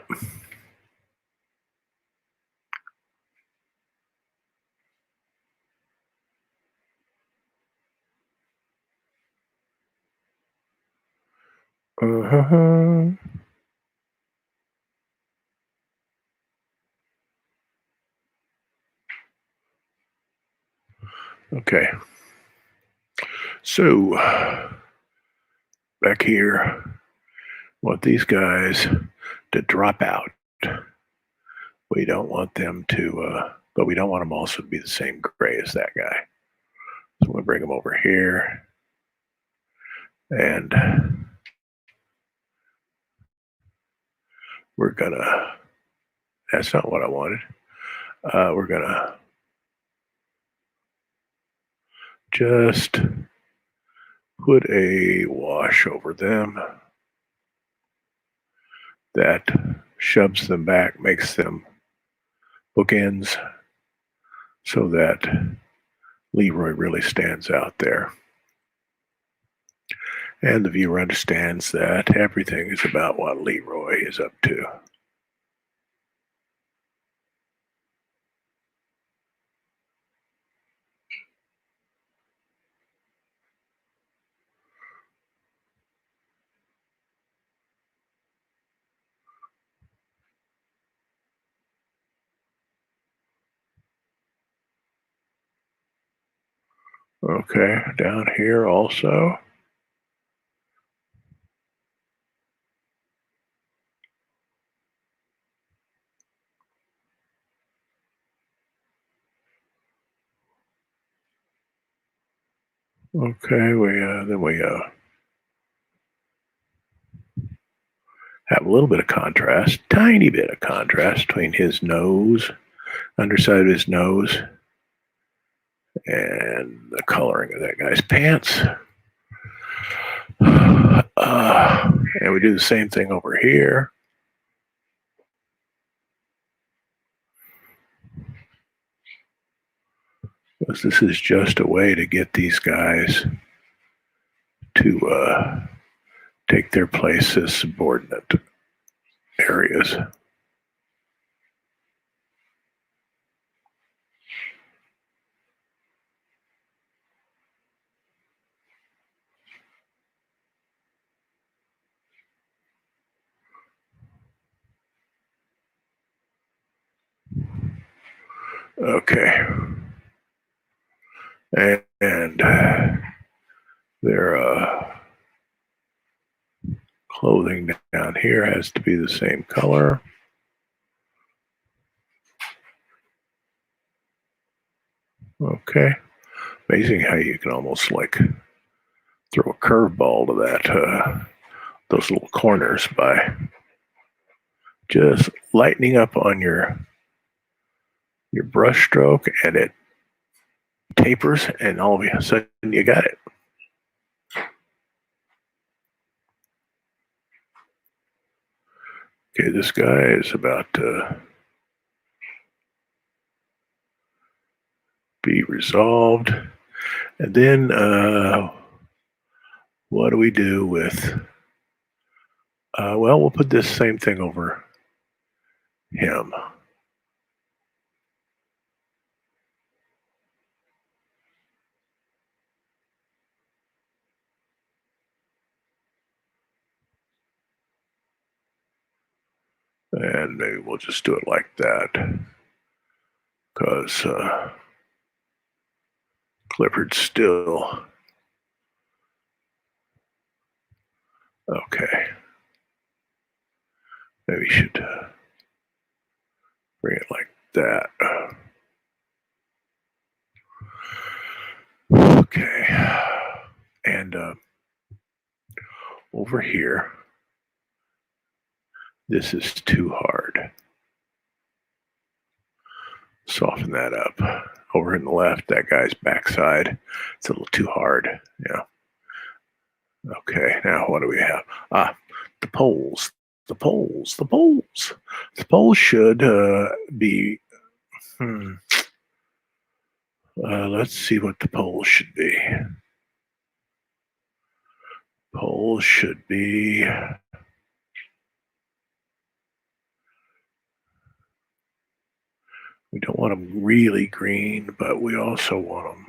uh-huh. Okay. So back here, want these guys to drop out. We don't want them to, but we don't want them also to be the same gray as that guy. So we'll bring them over here. And we're gonna, that's not what I wanted. We're gonna just put a wash over them that shoves them back, makes them bookends so that Leroy really stands out there. And the viewer understands that everything is about what Leroy is up to. Okay, down here also. Okay, we have a little bit of contrast, tiny bit of contrast between his nose, underside of his nose, and the coloring of that guy's pants. And we do the same thing over here. Because this is just a way to get these guys to take their place as subordinate areas. Okay. And their clothing down here has to be the same color. Okay. Amazing how you can almost like throw a curveball to that, those little corners by just lightening up on your brush stroke, and it tapers, and all of a sudden you got it. Okay, this guy is about to be resolved. And then what do we do with, well, we'll put this same thing over him. And maybe we'll just do it like that, because Clifford's still, okay. Maybe we should bring it like that. Okay. And over here, this is too hard. Soften that up. Over in the left, that guy's backside, it's a little too hard. Yeah. Okay, now what do we have? The poles. The poles. The poles. The poles should be. Let's see what the poles should be. Poles should be. We don't want them really green, but we also want them.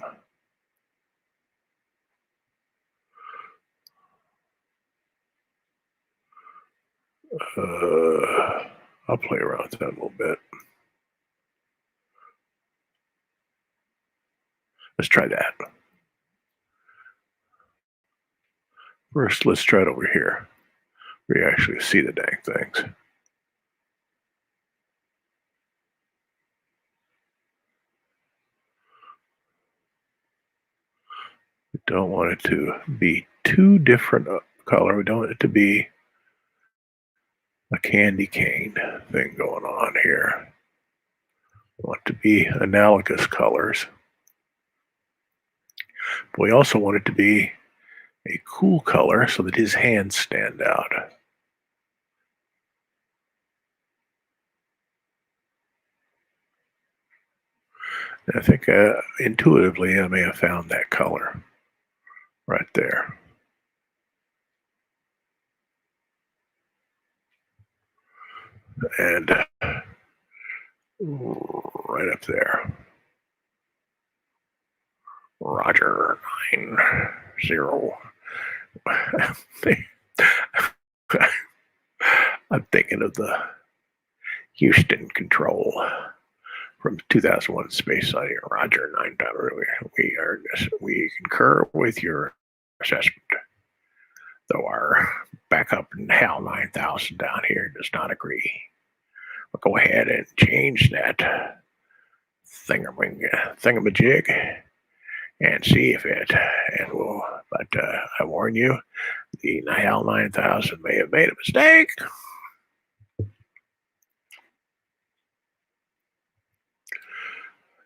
I'll play around with that a little bit. Let's try that. First, let's try it over here. We actually see the dang things. We don't want it to be too different color. We don't want it to be a candy cane thing going on here. We want it to be analogous colors. But we also want it to be a cool color so that his hands stand out. And I think intuitively I may have found that color right there. And right up there. Roger 90. I'm thinking of the Houston Control from 2001: Space Odyssey. Roger 90. We concur with your assessment, though our backup in HAL 9000 down here does not agree. We'll go ahead and change that thingamajig and see if it, and we'll, but I warn you, the HAL 9000 may have made a mistake.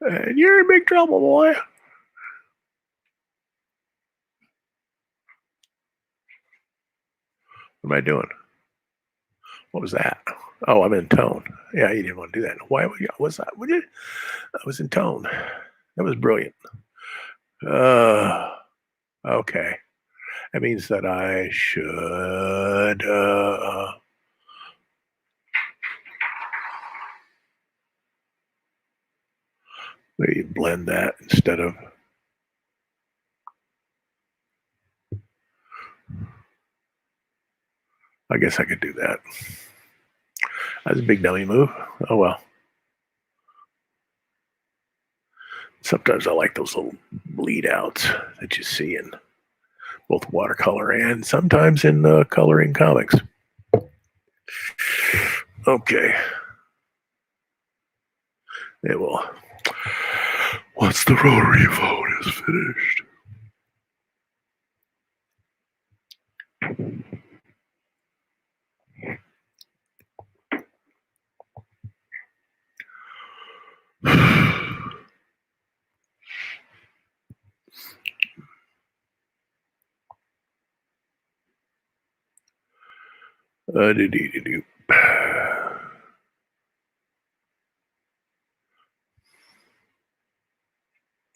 And you're in big trouble, boy. What am I doing? What was that? Oh, I'm in tone. Yeah, you didn't want to do that. Why was that? I was in tone. That was brilliant. Okay. That means that I should maybe blend that instead of. I guess I could do that. That's a big dummy move. Oh well. Sometimes I like those little bleed outs that you see in both watercolor and sometimes in coloring comics. Okay. It will. Once the rotary phone is finished.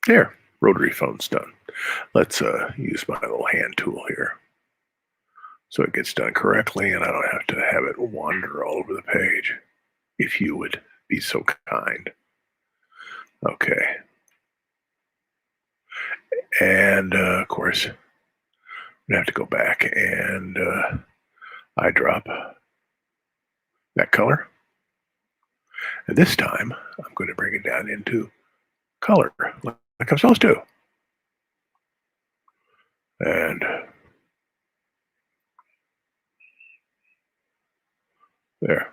There, rotary phone's done. Let's use my little hand tool here so it gets done correctly and I don't have to have it wander all over the page, if you would be so kind. Okay. And of course, we have to go back and eyedrop that color. And this time, I'm going to bring it down into color, like I'm supposed to. And there.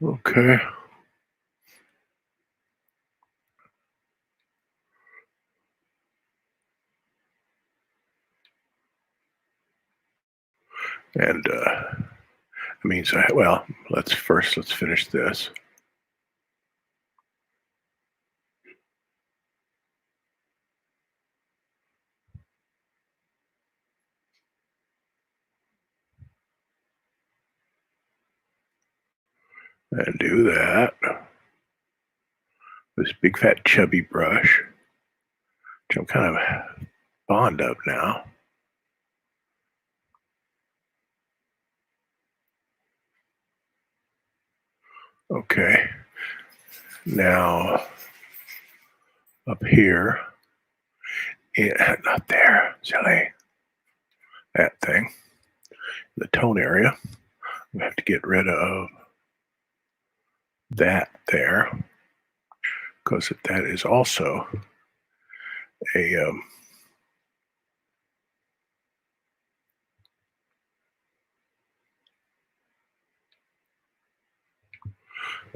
Okay. And it means well, let's finish this. And do that. This big fat chubby brush, which I'm kind of fond of now. Okay. Now up here, not there, silly. That thing, the tone area. We have to get rid of that there because that is also a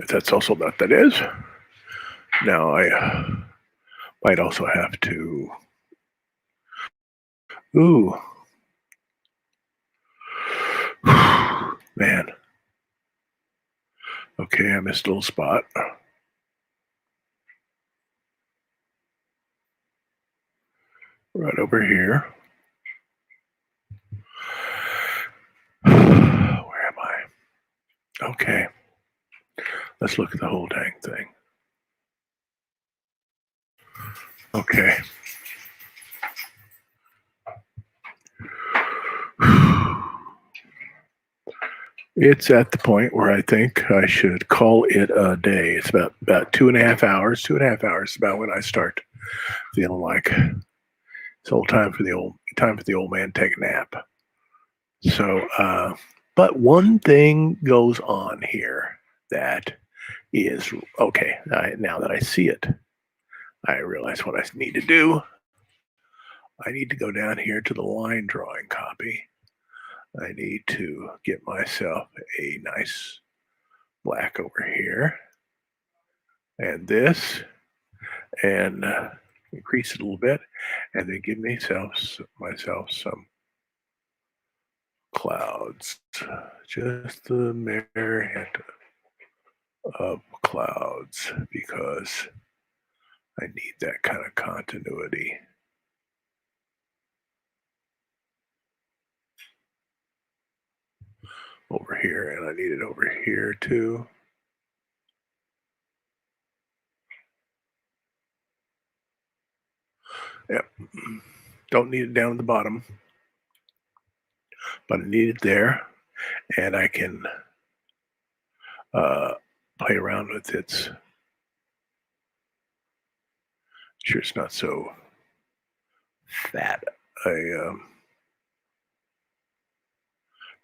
that's also what that is. Now I might also have to. Ooh, man. Okay, I missed a little spot. Right over here. Where am I? Okay. Let's look at the whole dang thing. Okay. It's at the point where I think I should call it a day. It's about 2.5 hours. 2.5 hours is about when I start feeling like it's old time for the old man to take a nap. So, but one thing goes on here that is okay. Now that I see it, I realize what I need to do. I need to go down here to the line drawing copy. I need to get myself a nice black over here and this and increase it a little bit and then give myself some clouds, just the mere hint of clouds because I need that kind of continuity. Over here, and I need it over here too. Yep. Don't need it down at the bottom, but I need it there, and I can play around with its. Sure, it's not so fat.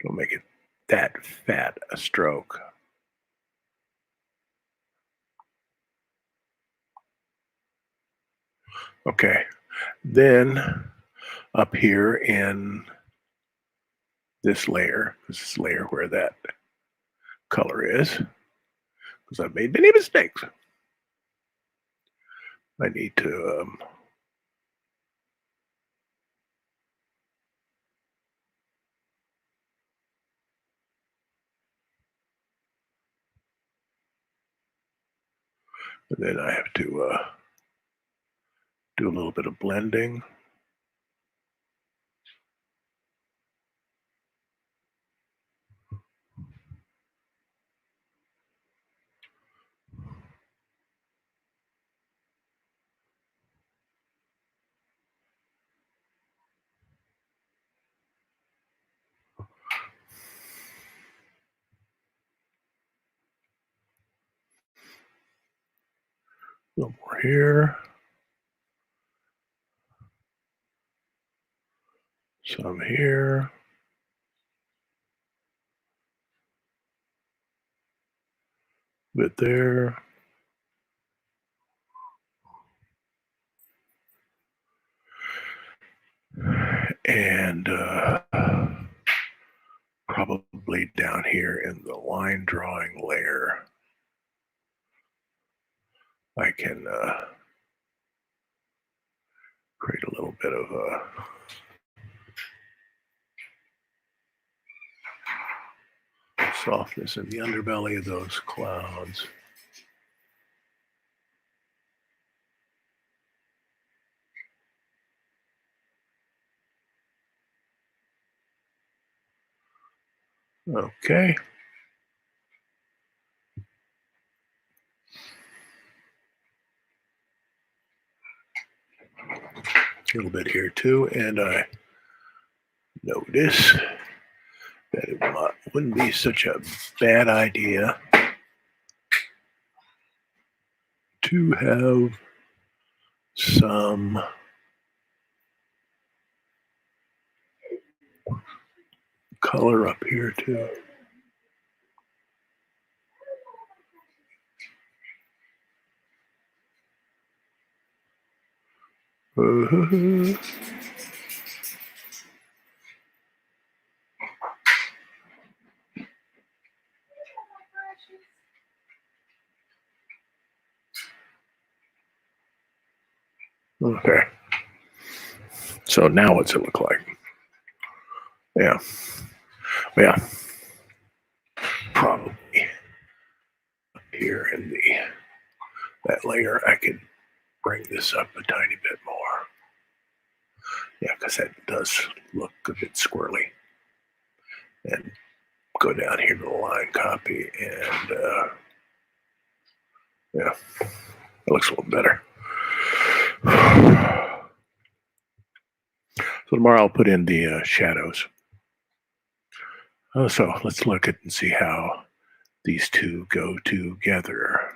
Don't make it that fat a stroke. Okay. Then up here in this layer where that color is, because I've made many mistakes. I need to and then I have to do a little bit of blending. A little more here. Some here. Bit there. And probably down here in the line drawing layer, I can create a little bit of softness in the underbelly of those clouds. Okay. A little bit here too, and I notice that it wouldn't be such a bad idea to have some color up here too. Okay. So now what's it look like? Yeah. Yeah. Probably here in that layer, I could bring this up a tiny bit more. Yeah, because that does look a bit squirrely. And go down here to the line copy, and yeah, it looks a little better. So tomorrow I'll put in the shadows. So let's look at and see how these two go together.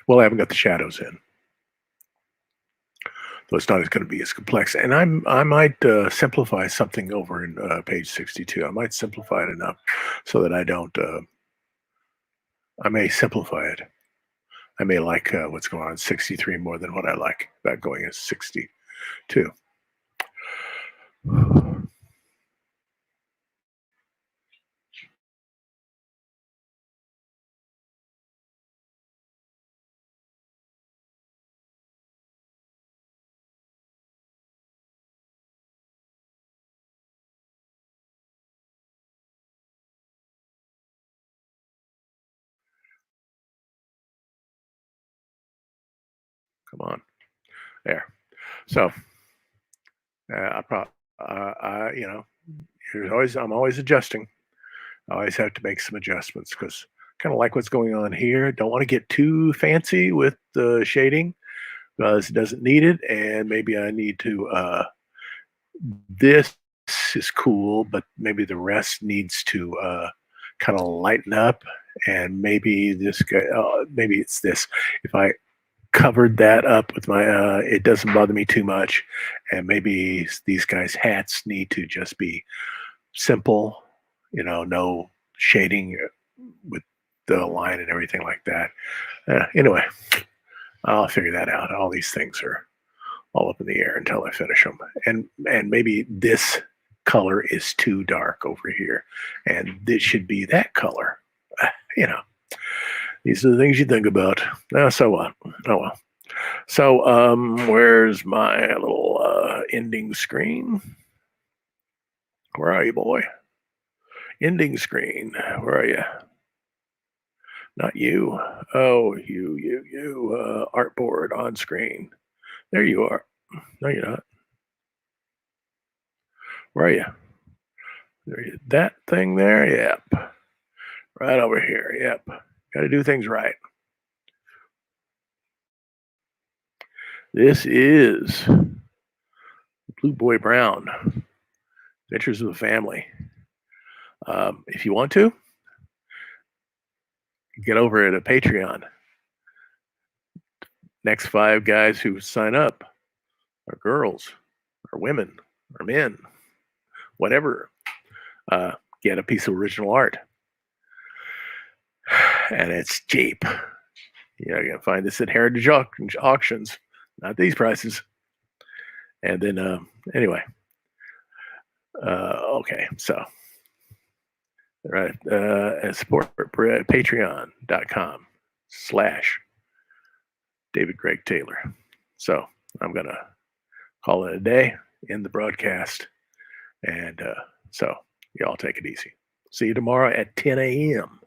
Well, I haven't got the shadows in, so it's not going to be as complex. And I might simplify something over in page 62. I might simplify it enough so that I don't. I may simplify it. I may like what's going on 63 more than what I like about going at 62. Come on, there. So you know, I'm always adjusting. I always have to make some adjustments because kind of like what's going on here. Don't want to get too fancy with the shading because it doesn't need it, and maybe I need to. This is cool, but maybe the rest needs to kind of lighten up, and maybe this guy. Maybe it's this. If I covered that up with my. It doesn't bother me too much, and maybe these guys' hats need to just be simple. No shading with the line and everything like that. Anyway, I'll figure that out. All these things are all up in the air until I finish them. And maybe this color is too dark over here, and this should be that color. You know, these are the things you think about. So what? Oh well. So where's my little ending screen? Where are you, boy? Ending screen. Where are you? Not you. Oh, you. Artboard on screen. There you are. No, you're not. Where are you? That thing there? Yep. Right over here. Yep. Got to do things right. This is Blueboy Brown, Adventures of the Family. If you want to, get over it at Patreon. Next 5 guys who sign up are girls, or women, or men, whatever. Get a piece of original art. And it's cheap. You can find this at Heritage Auctions, not these prices. And then, anyway. Okay, so right, support patreon.com/David Greg Taylor. So I'm gonna call it a day, end the broadcast, and so y'all take it easy. See you tomorrow at 10 a.m.